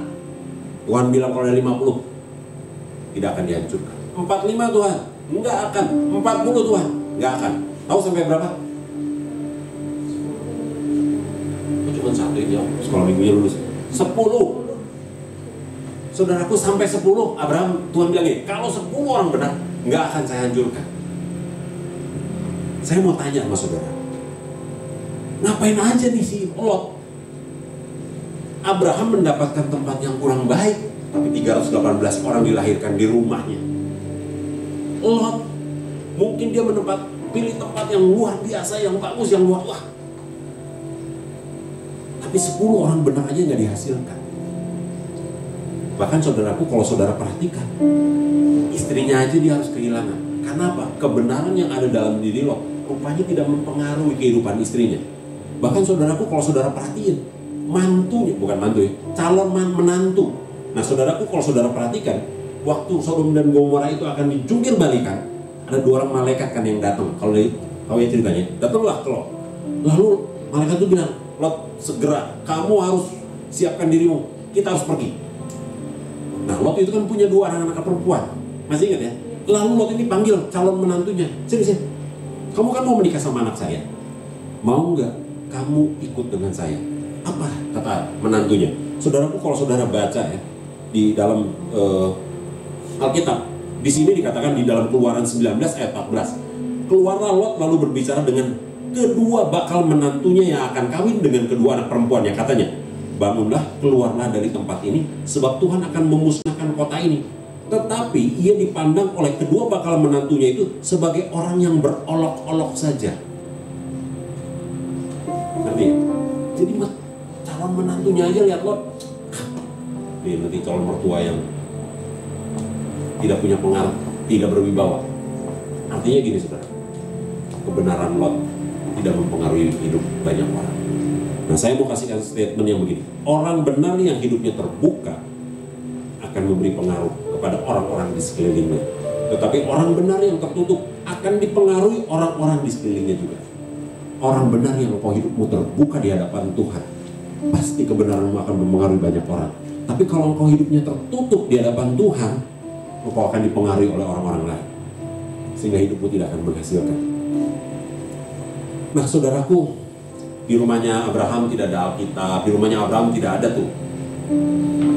Tuhan bilang kalau ada 50 tidak akan dihancurkan. 45 Tuhan, enggak akan. 40 Tuhan, enggak akan. Tahu sampai berapa? Cuma satu ini, sekolah minggunya lulus 10. Saudaraku, sampai 10 Abraham, Tuhan bilang gini, kalau 10 orang benar, enggak akan saya hancurkan. Saya mau tanya sama saudara, ngapain aja nih si Lot? Abraham mendapatkan tempat yang kurang baik, tapi 318 orang dilahirkan di rumahnya. Lot, mungkin dia pilih tempat yang luar biasa, yang bagus, yang luar wah. Tapi 10 orang benar aja nggak dihasilkan. Bahkan saudaraku, kalau saudara perhatikan, istrinya aja dia harus kehilangan. Karena apa? Kebenaran yang ada dalam diri Lot rupanya tidak mempengaruhi kehidupan istrinya. Bahkan saudaraku, kalau saudara perhatiin, mantunya, bukan mantu ya, calon menantu. Nah saudaraku, kalau saudara perhatikan, waktu Sodom dan Gomora itu akan dijungkir balikan, ada 2 orang malaikat kan yang datang. Kalau tahu ya ceritanya, datanglah ke Lot. Lalu malaikat itu bilang, Lot, segera kamu harus siapkan dirimu, kita harus pergi. Nah Lot itu kan punya 2 anak-anak perempuan, masih ingat ya? Lalu Lot ini panggil calon menantunya, sini, kamu kan mau menikah sama anak saya, mau nggak kamu ikut dengan saya? Apa kata menantunya? Saudaraku, kalau saudara baca ya di dalam Alkitab, di sini dikatakan di dalam Keluaran 19 ayat 14, keluarlah Lot lalu berbicara dengan kedua bakal menantunya yang akan kawin dengan kedua anak perempuannya. Katanya, bangunlah, keluarlah dari tempat ini, sebab Tuhan akan memusnahkan kota ini. Tetapi ia dipandang oleh kedua bakal menantunya itu sebagai orang yang berolok-olok saja. Ngerti ya? Jadi calon menantunya aja lihat Lot, nih nanti calon mertua yang tidak punya pengaruh, tidak berwibawa. Artinya gini saudara, kebenaran Lot tidak mempengaruhi hidup banyak orang. Nah saya mau kasihkan statement yang begini, orang benar yang hidupnya terbuka akan memberi pengaruh kepada orang-orang di sekelilingnya. Tetapi orang benar yang tertutup akan dipengaruhi orang-orang di sekelilingnya juga. Orang benar yang engkau hidupmu terbuka di hadapan Tuhan, pasti kebenaranmu akan mempengaruhi banyak orang. Tapi kalau engkau hidupnya tertutup di hadapan Tuhan, engkau akan dipengaruhi oleh orang-orang lain, sehingga hidupmu tidak akan menghasilkan. Nah saudaraku, di rumahnya Abraham tidak ada Alkitab, di rumahnya Abraham tidak ada tuh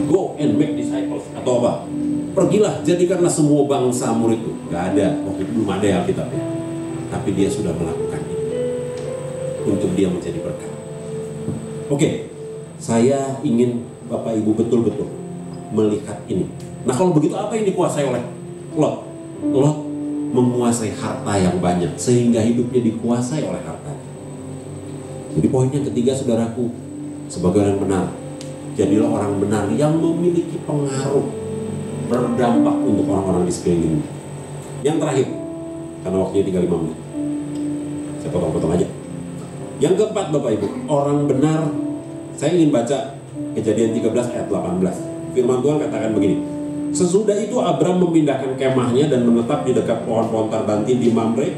go and make disciples atau apa, pergilah jadikanlah semua bangsa muridku. Gak ada, waktu itu belum ada ya Alkitabnya. Tapi dia sudah melakukan itu untuk dia menjadi berkat. Oke, saya ingin Bapak Ibu betul-betul melihat ini. Nah kalau begitu, apa yang dikuasai oleh Lot? Lot menguasai harta yang banyak, sehingga hidupnya dikuasai oleh harta. Jadi poin yang ketiga saudaraku, sebagai orang benar, jadilah orang benar yang memiliki pengaruh, berdampak untuk orang-orang di sekelilingnya. Yang terakhir, karena waktunya tinggal 5 menit, saya potong-potong aja. Yang keempat Bapak Ibu, orang benar, saya ingin baca Kejadian 13 ayat 18. Firman Tuhan katakan begini, sesudah itu Abram memindahkan kemahnya dan menetap di dekat pohon-pohon terbantih di Mamre,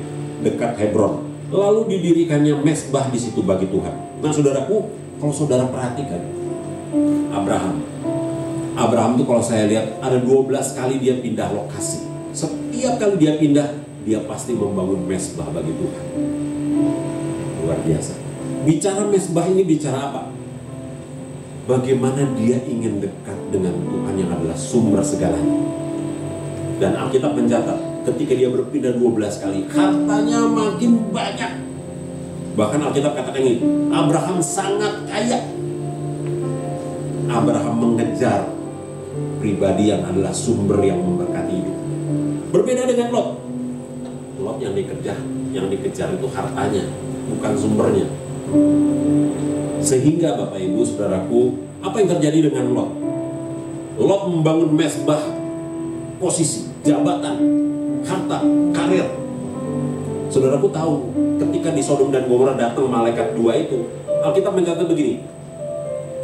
dekat Hebron. Lalu didirikannya mezbah di situ bagi Tuhan. Nah saudaraku, kalau saudara perhatikan Abraham itu kalau saya lihat ada 12 kali dia pindah lokasi. Setiap kali dia pindah, dia pasti membangun mezbah bagi Tuhan. Luar biasa. Bicara mezbah ini bicara apa? Bagaimana dia ingin dekat dengan Tuhan yang adalah sumber segalanya. Dan Alkitab mencatat ketika dia berpindah 12 kali, hartanya makin banyak. Bahkan Alkitab katakan ini, Abraham sangat kaya. Abraham mengejar pribadi yang adalah sumber yang memberkati hidup. Berbeda dengan Lot. Lot yang dikejar itu hartanya, bukan sumbernya. Sehingga Bapak Ibu Saudaraku, apa yang terjadi dengan Lot? Lot membangun mezbah, posisi, jabatan, harta, karir. Saudaraku tahu ketika di Sodom dan Gomora datang malaikat dua itu, Alkitab mencatat begini,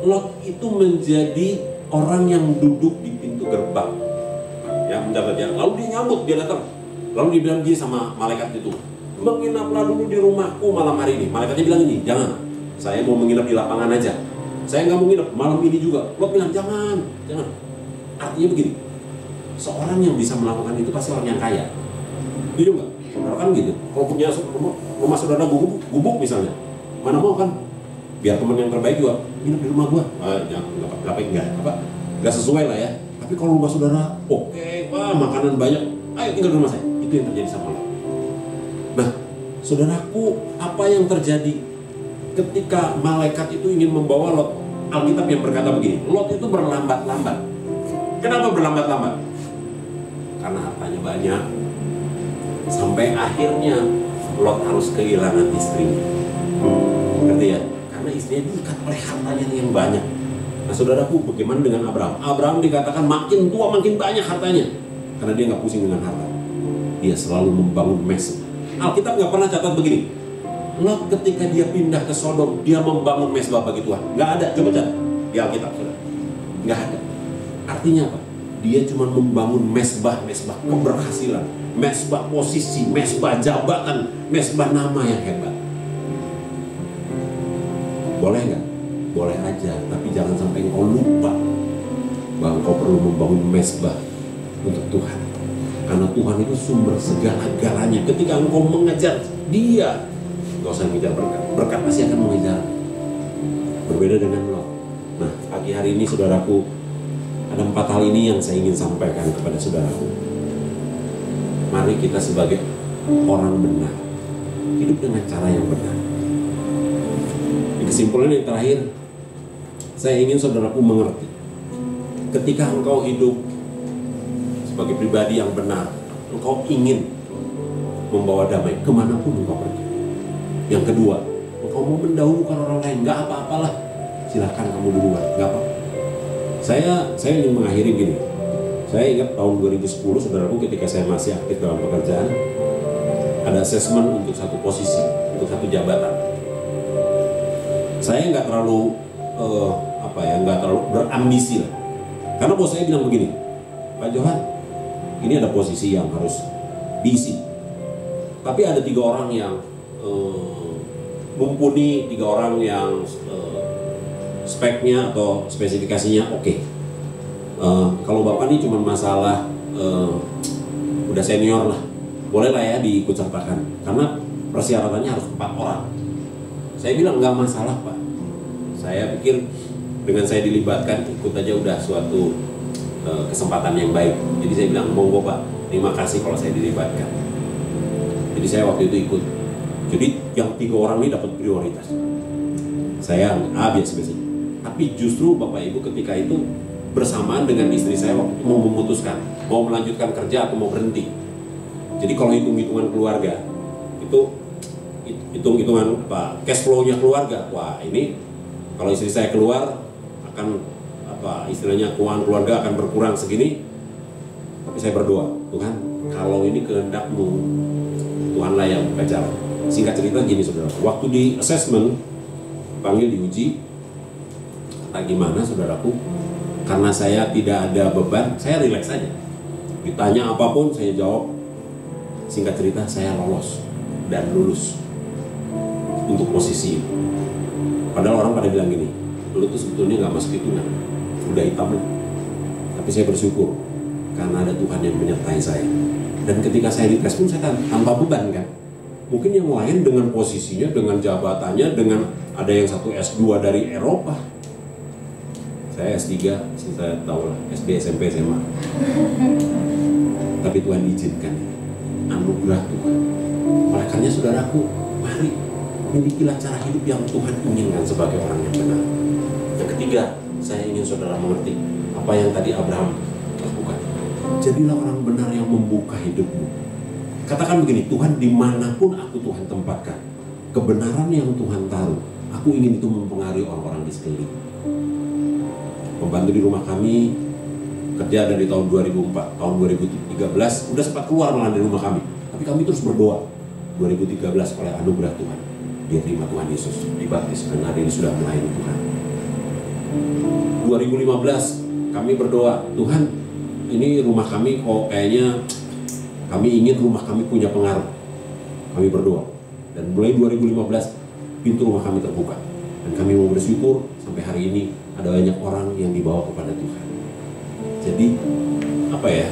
Lot itu menjadi orang yang duduk di pintu gerbang, ya mencatatnya. Lalu dia nyambut, dia datang, lalu dia bilang gini sama malaikat itu, menginaplah dulu di rumahku malam hari ini. Malaikatnya bilang ini, jangan, saya mau menginap di lapangan aja, saya nggak mau nginep malam ini juga. Lot bilang jangan. Artinya begini, seorang yang bisa melakukan itu pasti orang yang kaya. Setuju nggak? Saudara kan gitu. Kalau punya rumah saudara gubuk misalnya, mana mau kan? Biar teman yang terbaik juga nginep di rumah gua. Nggak sesuai lah ya. Tapi kalau rumah saudara, oke, wah makanan banyak, ayo tinggal di rumah saya. Itu yang terjadi sama Lot. Nah, saudaraku, apa yang terjadi ketika malaikat itu ingin membawa Lot? Alkitab yang berkata begini, Lot itu berlambat-lambat. Kenapa berlambat-lambat? Karena hartanya banyak. Sampai akhirnya Lot harus kehilangan istrinya. Ngerti ya? Karena istrinya diikat oleh hartanya yang banyak. Nah saudaraku, bagaimana dengan Abraham? Abraham dikatakan makin tua makin banyak hartanya. Karena dia nggak pusing dengan harta. Dia selalu membangun mezbah. Alkitab nggak pernah catat begini, Lot ketika dia pindah ke Sodom, dia membangun mezbah bagi Tuhan. Nggak ada, coba catat di Alkitab, saudara. Nggak ada. Artinya apa? Dia cuma membangun mezbah keberhasilan, mezbah posisi, mezbah jabatan, mezbah nama yang hebat. Boleh nggak? Boleh aja, tapi jangan sampai engkau lupa bahwa engkau perlu membangun mezbah untuk Tuhan. Karena Tuhan itu sumber segala-galanya. Ketika engkau mengejar Dia, engkau usah mengejar berkat. Berkat pasti akan mengejar. Berbeda dengan Lot. Nah, pagi hari ini saudaraku, ada 4 hal ini yang saya ingin sampaikan kepada saudaraku. Mari kita sebagai orang benar hidup dengan cara yang benar. Di kesimpulan yang terakhir, saya ingin saudaraku mengerti, ketika engkau hidup sebagai pribadi yang benar, engkau ingin membawa damai kemanapun engkau pergi. Yang kedua, engkau mau mendahulukan orang lain, nggak apa-apalah, silahkan kamu duluan, nggak apa-apa. Saya ingin mengakhiri gini. Saya ingat tahun 2010, saudaraku, ketika saya masih aktif dalam pekerjaan, ada asesmen untuk satu posisi, untuk satu jabatan. Saya nggak terlalu nggak terlalu berambisi lah. Karena bos saya bilang begini, Pak Johan, ini ada posisi yang harus diisi. Tapi ada 3 orang yang mumpuni, 3 orang yang speknya atau spesifikasinya oke. Kalau bapak ini cuma masalah udah senior lah, boleh lah ya diikut sertakan. Karena persyaratannya harus 4 orang. Saya bilang nggak masalah Pak. Saya pikir dengan saya dilibatkan ikut aja udah suatu kesempatan yang baik. Jadi saya bilang monggo Pak, terima kasih kalau saya dilibatkan. Jadi saya waktu itu ikut. Jadi yang 3 orang ini dapat prioritas. Saya biasa-biasa. Tapi justru Bapak Ibu ketika itu bersamaan dengan istri saya waktu itu mau memutuskan mau melanjutkan kerja atau mau berhenti. Jadi kalau hitung-hitungan keluarga itu hitung-hitungan cash flow-nya keluarga, wah ini kalau istri saya keluar akan istilahnya keuangan keluarga akan berkurang segini. Tapi saya berdoa, Tuhan kalau ini kehendak-Mu, Tuhanlah yang buka jalan. Singkat cerita gini saudara, waktu di assessment panggil diuji, gimana saudaraku, karena saya tidak ada beban, saya rileks saja. Ditanya apapun saya jawab. Singkat cerita saya lolos dan lulus. untuk posisi itu. Padahal orang pada bilang gini, lu tuh sebetulnya nggak masuk hitungan, udah hitam lu. Tapi saya bersyukur karena ada Tuhan yang menyertai saya. Dan ketika saya dites pun saya tanpa beban kan. Mungkin yang lain dengan posisinya, dengan jabatannya, dengan ada yang satu S2 dari Eropa. Saya S3, saya tahu lah, SD, SMP, SMA. Tapi Tuhan izinkan, anugerah Tuhan. Oleh karena saudaraku, mari milikilah cara hidup yang Tuhan inginkan sebagai orang yang benar. Yang ketiga, saya ingin saudara mengerti apa yang tadi Abraham lakukan. Jadilah orang benar yang membuka hidupmu. Katakan begini, Tuhan dimanapun aku Tuhan tempatkan, kebenaran yang Tuhan taruh, aku ingin itu mempengaruhi orang-orang di sekeliling. Pembantu di rumah kami kerja dari tahun 2004, tahun 2013 udah sempat keluar malah dari rumah kami, tapi kami terus berdoa. 2013 oleh anugerah Tuhan dia terima Tuhan Yesus, dibaptis, dan hari ini sudah melayani Tuhan. 2015 kami berdoa, Tuhan ini rumah kami kok kayaknya kami ingin rumah kami punya pengaruh. Kami berdoa, dan mulai 2015 pintu rumah kami terbuka, dan kami mau bersyukur sampai hari ini ada banyak orang yang dibawa kepada Tuhan. Jadi apa ya,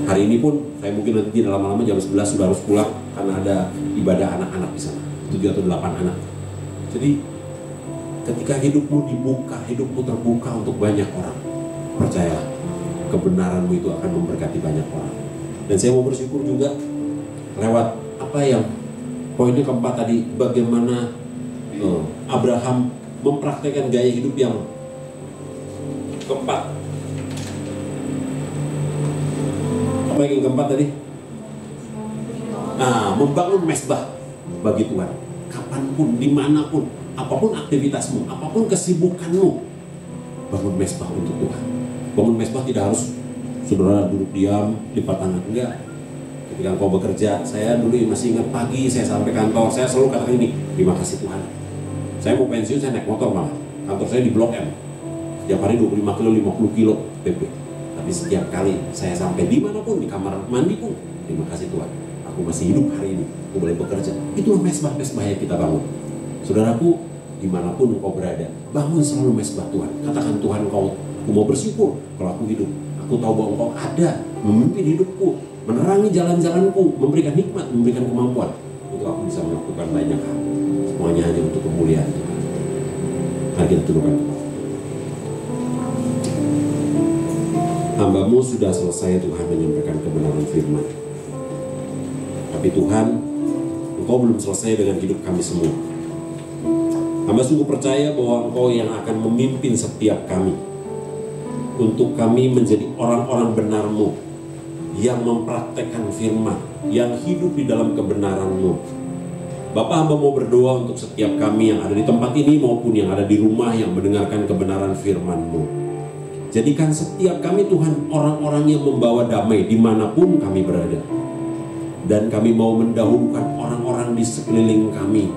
hari ini pun saya mungkin nanti tidak lama-lama jam 11 sudah harus pulang karena ada ibadah anak-anak di sana, 7 atau 8 anak. Jadi ketika hidupmu dibuka, hidupmu terbuka untuk banyak orang, percayalah kebenaranmu itu akan memberkati banyak orang. Dan saya mau bersyukur juga lewat apa yang poinnya keempat tadi, bagaimana Abraham mempraktekkan gaya hidup yang keempat. Apa yang keempat tadi? Nah, membangun mezbah bagi Tuhan. Kapanpun, dimanapun, apapun aktivitasmu, apapun kesibukanmu, bangun mezbah untuk Tuhan. Bangun mezbah tidak harus saudara duduk diam, lipat tangan, enggak. Ketika engkau bekerja, saya dulu masih ingat pagi, saya sampai kantor, saya selalu katakan ini, terima kasih Tuhan. Saya mau pensiun, saya naik motor malah. Kantor saya di Blok M. Setiap hari 25 kilo, 50 kilo PP. Tapi setiap kali saya sampai dimanapun, di kamar mandi pun, terima kasih Tuhan, aku masih hidup hari ini, aku boleh bekerja. Itulah mezbah-mezbah yang kita bangun. Saudaraku, dimanapun engkau berada, bangun selalu mezbah Tuhan. Katakan Tuhan, aku mau bersyukur kalau aku hidup. Aku tahu bahwa engkau ada, memimpin hidupku, menerangi jalan-jalanku, memberikan hikmat, memberikan kemampuan untuk aku bisa melakukan banyak hal. Semuanya hanya untuk kemuliaan Tuhan. Mari kita tundukkan kepala. Hamba-Mu sudah selesai Tuhan menyampaikan kebenaran firman. Tapi Tuhan, Engkau belum selesai dengan hidup kami semua. Hamba sungguh percaya bahwa Engkau yang akan memimpin setiap kami, untuk kami menjadi orang-orang benar-Mu yang mempraktekkan firman, yang hidup di dalam kebenaran-Mu. Bapak, hamba mau berdoa untuk setiap kami yang ada di tempat ini maupun yang ada di rumah yang mendengarkan kebenaran firman-Mu. Jadikan setiap kami Tuhan orang-orang yang membawa damai dimanapun kami berada. Dan kami mau mendahulukan orang-orang di sekeliling kami,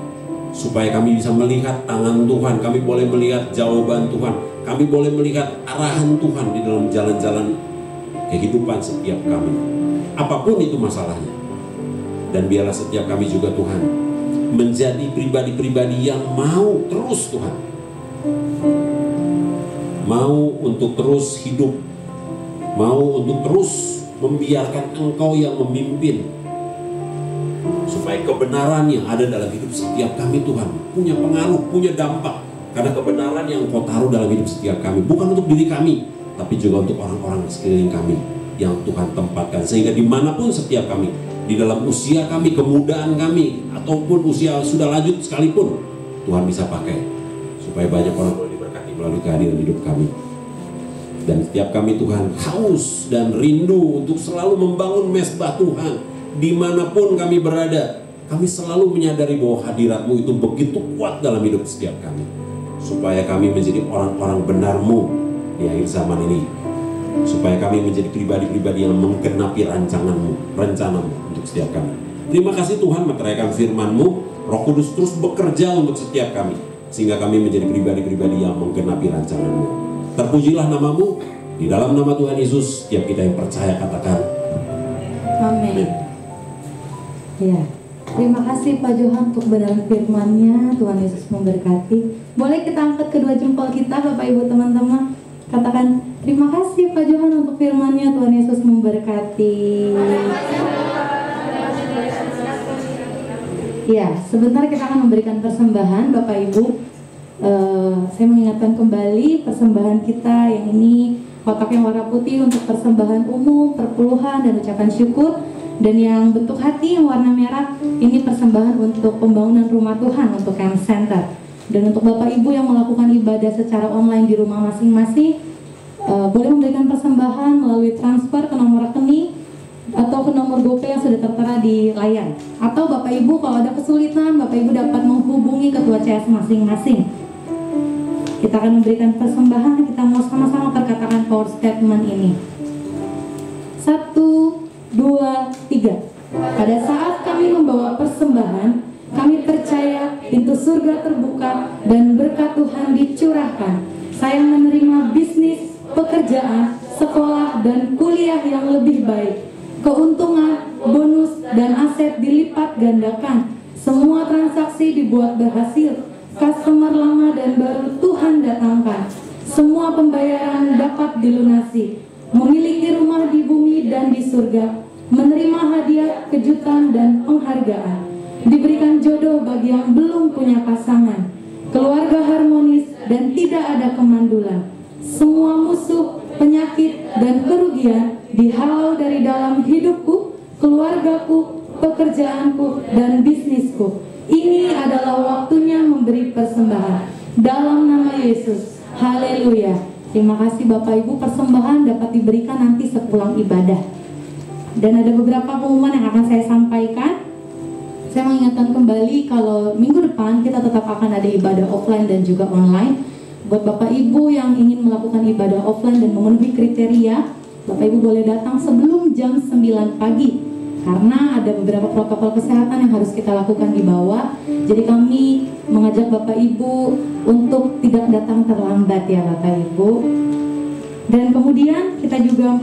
supaya kami bisa melihat tangan Tuhan, kami boleh melihat jawaban Tuhan, kami boleh melihat arahan Tuhan di dalam jalan-jalan kehidupan setiap kami, apapun itu masalahnya. Dan biarlah setiap kami juga Tuhan menjadi pribadi-pribadi yang mau terus Tuhan, mau untuk terus hidup, mau untuk terus membiarkan Engkau yang memimpin, supaya kebenaran yang ada dalam hidup setiap kami Tuhan punya pengaruh, punya dampak. Karena kebenaran yang Engkau taruh dalam hidup setiap kami bukan untuk diri kami, tapi juga untuk orang-orang di sekeliling kami yang Tuhan tempatkan. Sehingga dimanapun setiap kami, di dalam usia kami, kemudaan kami, ataupun usia sudah lanjut sekalipun, Tuhan bisa pakai supaya banyak orang boleh diberkati melalui kehadiran hidup kami. Dan setiap kami Tuhan haus dan rindu untuk selalu membangun mezbah Tuhan dimanapun kami berada. Kami selalu menyadari bahwa hadirat-Mu itu begitu kuat dalam hidup setiap kami, supaya kami menjadi orang-orang benar-Mu di akhir zaman ini, supaya kami menjadi pribadi-pribadi yang menggenapi rancangan-Mu, rencana-Mu untuk setiap kami. Terima kasih Tuhan, meteraikan firman-Mu. Roh Kudus terus bekerja untuk setiap kami, sehingga kami menjadi pribadi-pribadi yang menggenapi rancangan-Mu. Terpujilah nama-Mu. Di dalam nama Tuhan Yesus, setiap kita yang percaya katakan Amin. Ya, Terima kasih Pak Johan untuk kebenaran firman-Nya. Tuhan Yesus memberkati. Boleh kita angkat kedua jempol kita, Bapak Ibu teman-teman. Katakan, terima kasih Pak Johan untuk firman-Nya. Tuhan Yesus memberkati. Ya, sebentar kita akan memberikan persembahan, Bapak Ibu. Saya mengingatkan kembali persembahan kita yang ini kotak yang warna putih untuk persembahan umum, perpuluhan, dan ucapan syukur. Dan yang bentuk hati yang warna merah ini persembahan untuk pembangunan rumah Tuhan untuk Camp Center. Dan untuk Bapak Ibu yang melakukan ibadah secara online di rumah masing-masing, boleh memberikan persembahan melalui transfer ke nomor rekening atau ke nomor GoPay yang sudah tertera di layar. Atau Bapak Ibu kalau ada kesulitan, Bapak Ibu dapat menghubungi ketua CS masing-masing. Kita akan memberikan persembahan. Kita mau sama-sama perkatakan power statement ini. 1, 2, 3. Pada saat kami membawa persembahan, kami percaya pintu surga terbuka dan berkat Tuhan dicurahkan. Saya menerima bisnis, pekerjaan, sekolah, dan kuliah yang lebih baik. Keuntungan, bonus, dan aset dilipat gandakan. Semua transaksi dibuat berhasil. Customer lama dan baru Tuhan datangkan. Semua pembayaran dapat dilunasi. Memiliki rumah di bumi dan di surga. Menerima hadiah, kejutan, dan penghargaan. Diberikan jodoh bagi yang belum punya pasangan. Keluarga harmonis dan tidak ada kemandulan. Semua musuh, penyakit, dan kerugian dihalau dari dalam hidupku, keluargaku, pekerjaanku, dan bisnisku. Ini adalah waktunya memberi persembahan. Dalam nama Yesus. Haleluya. Terima kasih Bapak Ibu. Persembahan dapat diberikan nanti sepulang ibadah. Dan ada beberapa pengumuman yang akan saya sampaikan. Saya mengingatkan kembali kalau minggu depan kita tetap akan ada ibadah offline dan juga online. Buat Bapak Ibu yang ingin melakukan ibadah offline dan memenuhi kriteria, Bapak Ibu boleh datang sebelum jam 9 pagi. Karena ada beberapa protokol kesehatan yang harus kita lakukan di bawah. Jadi kami mengajak Bapak Ibu untuk tidak datang terlambat ya Bapak Ibu. Dan kemudian kita juga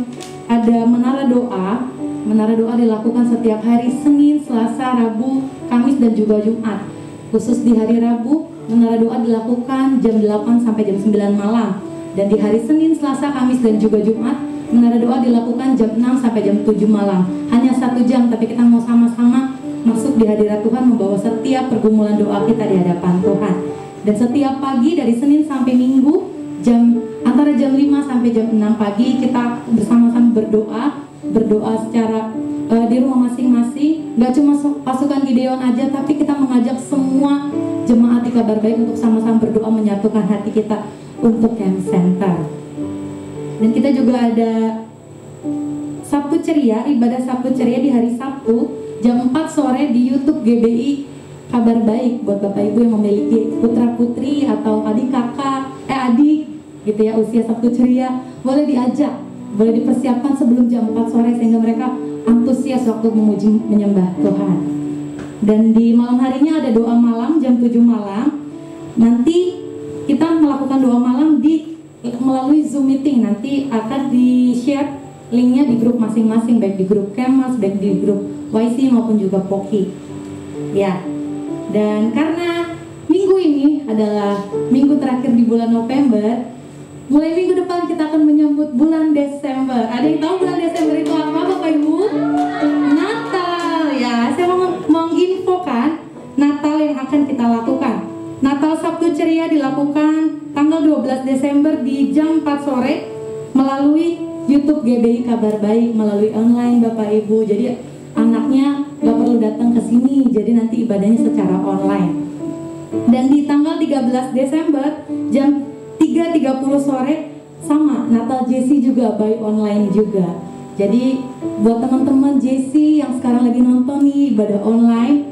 ada menara doa. Menara doa dilakukan setiap hari Senin, Selasa, Rabu, Kamis, dan juga Jumat. Khusus di hari Rabu, menara doa dilakukan jam 8 sampai jam 9 malam. Dan di hari Senin, Selasa, Kamis, dan juga Jumat, menara doa dilakukan jam 6 sampai jam 7 malam. Hanya 1 jam, tapi kita mau sama-sama masuk di hadirat Tuhan, membawa setiap pergumulan doa kita di hadapan Tuhan. Dan setiap pagi dari Senin sampai Minggu, antara jam 5 sampai jam 6 pagi, kita bersama-sama berdoa secara di rumah masing-masing. Gak cuma pasukan Gideon aja, tapi kita mengajak semua jemaat di Kabar Baik untuk sama-sama berdoa menyatukan hati kita untuk Camp Center. Dan kita juga ada Sabtu Ceria, ibadah Sabtu Ceria di hari Sabtu jam 4 sore di YouTube GBI Kabar Baik. Buat Bapak Ibu yang memiliki putra-putri atau adik gitu ya, usia Sabtu Ceria, boleh diajak, boleh dipersiapkan sebelum jam 4 sore sehingga mereka antusias waktu memuji menyembah Tuhan. Dan di malam harinya ada doa malam jam 7 malam. Nanti kita melakukan doa malam melalui Zoom meeting. Nanti akan di-share linknya di grup masing-masing, baik di grup Kemas, baik di grup YC maupun juga Poki. Ya. Dan karena minggu ini adalah minggu terakhir di bulan November, mulai minggu depan kita akan menyambut bulan Desember. Ada yang tahu bulan Desember itu apa, Bapak Ibu? Natal ya. Saya mau menginfokan Natal yang akan kita lakukan. Natal Sabtu Ceria dilakukan tanggal 12 Desember di jam 4 sore melalui YouTube GBI Kabar Baik, melalui online Bapak Ibu. Jadi anaknya gak perlu datang ke sini, jadi nanti ibadahnya secara online. Dan di tanggal 13 Desember jam 3.30 sore sama Natal JC juga by online juga. Jadi buat teman-teman JC yang sekarang lagi nonton nih ibadah online,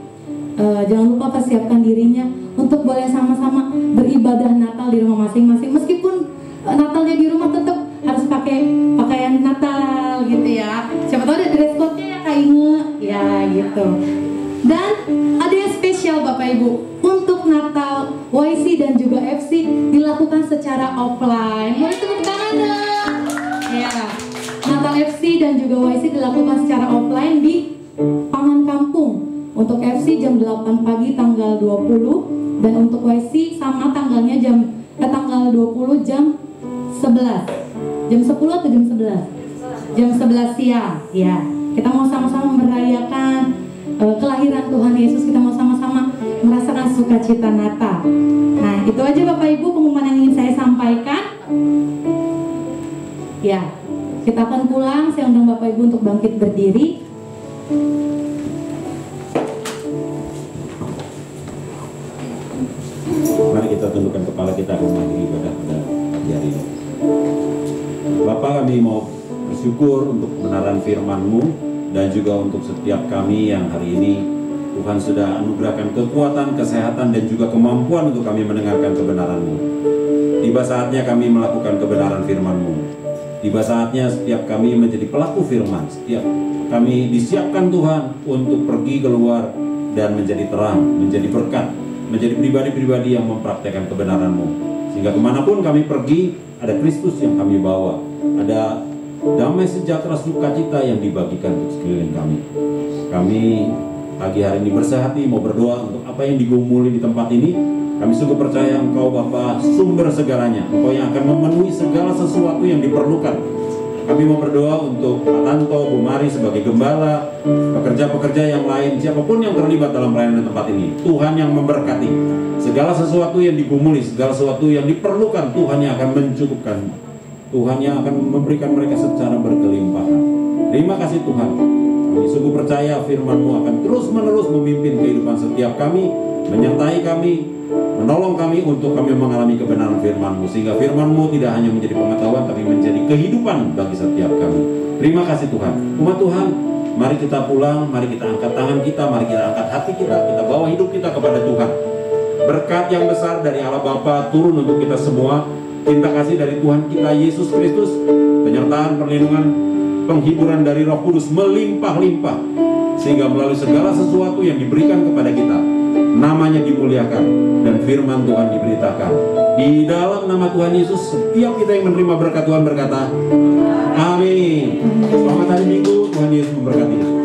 jangan lupa persiapkan dirinya untuk boleh sama-sama beribadah Natal di rumah masing-masing. Meskipun Natalnya di rumah tetap harus pakai pakaian Natal gitu ya. Siapa tahu ada dress code-nya ya Kak Inge ya gitu. Dan ada yang spesial Bapak Ibu, untuk Natal YC dan juga FC dilakukan secara offline. Boleh tepuk tangan dong. Ya. Natal FC dan juga YC dilakukan secara offline di Pangan Kampung. Untuk FC WFC jam 8 pagi tanggal 20, dan untuk WC sama tanggalnya tanggal 20 jam 11. Jam 10 atau jam 11? Jam 11 siang. Ya, kita mau sama-sama merayakan kelahiran Tuhan Yesus. Kita mau sama-sama merasakan sukacita Natal. Nah, itu aja Bapak Ibu pengumuman yang ingin saya sampaikan. Ya, kita akan pulang. Saya undang Bapak Ibu untuk bangkit berdiri. Mari kita tundukkan kepala kita akan mengakhiri ibadah pada pagi hari ini. Bapak, kami mau bersyukur untuk kebenaran firman-Mu dan juga untuk setiap kami yang hari ini Tuhan sudah anugerahkan kekuatan, kesehatan dan juga kemampuan untuk kami mendengarkan kebenaran-Mu. Tiba saatnya kami melakukan kebenaran firman-Mu. Tiba saatnya setiap kami menjadi pelaku firman. Setiap kami disiapkan Tuhan untuk pergi keluar dan menjadi terang, menjadi berkat, menjadi pribadi-pribadi yang mempraktekkan kebenaran-Mu. Sehingga kemanapun kami pergi, ada Kristus yang kami bawa, ada damai sejahtera sukacita yang dibagikan untuk sekeliling kami. Kami pagi hari ini bersehati mau berdoa untuk apa yang digumuli di tempat ini. Kami sungguh percaya Engkau Bapa sumber segalanya, Engkau yang akan memenuhi segala sesuatu yang diperlukan. Kami mau berdoa untuk Pak Tanto, Bu Mari sebagai gembala, pekerja-pekerja yang lain, siapapun yang terlibat dalam pelayanan tempat ini. Tuhan yang memberkati segala sesuatu yang digumuli, segala sesuatu yang diperlukan, Tuhan yang akan mencukupkan, Tuhan yang akan memberikan mereka secara berkelimpahan. Terima kasih Tuhan. Kami sungguh percaya firman-Mu akan terus-menerus memimpin kehidupan setiap kami, menyertai kami, menolong kami untuk kami mengalami kebenaran firman-Mu, sehingga firman-Mu tidak hanya menjadi pengetahuan tapi menjadi kehidupan bagi setiap kami. Terima kasih Tuhan. Umat Tuhan, mari kita pulang, mari kita angkat tangan kita, mari kita angkat hati kita bawa hidup kita kepada Tuhan. Berkat yang besar dari Allah Bapa turun untuk kita semua. Cinta kasih dari Tuhan kita Yesus Kristus, penyertaan, perlindungan, penghiburan dari Roh Kudus melimpah-limpah, sehingga melalui segala sesuatu yang diberikan kepada kita, namanya dimuliakan dan firman Tuhan diberitakan. Di dalam nama Tuhan Yesus, setiap kita yang menerima berkat Tuhan berkata, amin. Selamat hari Minggu, Tuhan Yesus memberkati.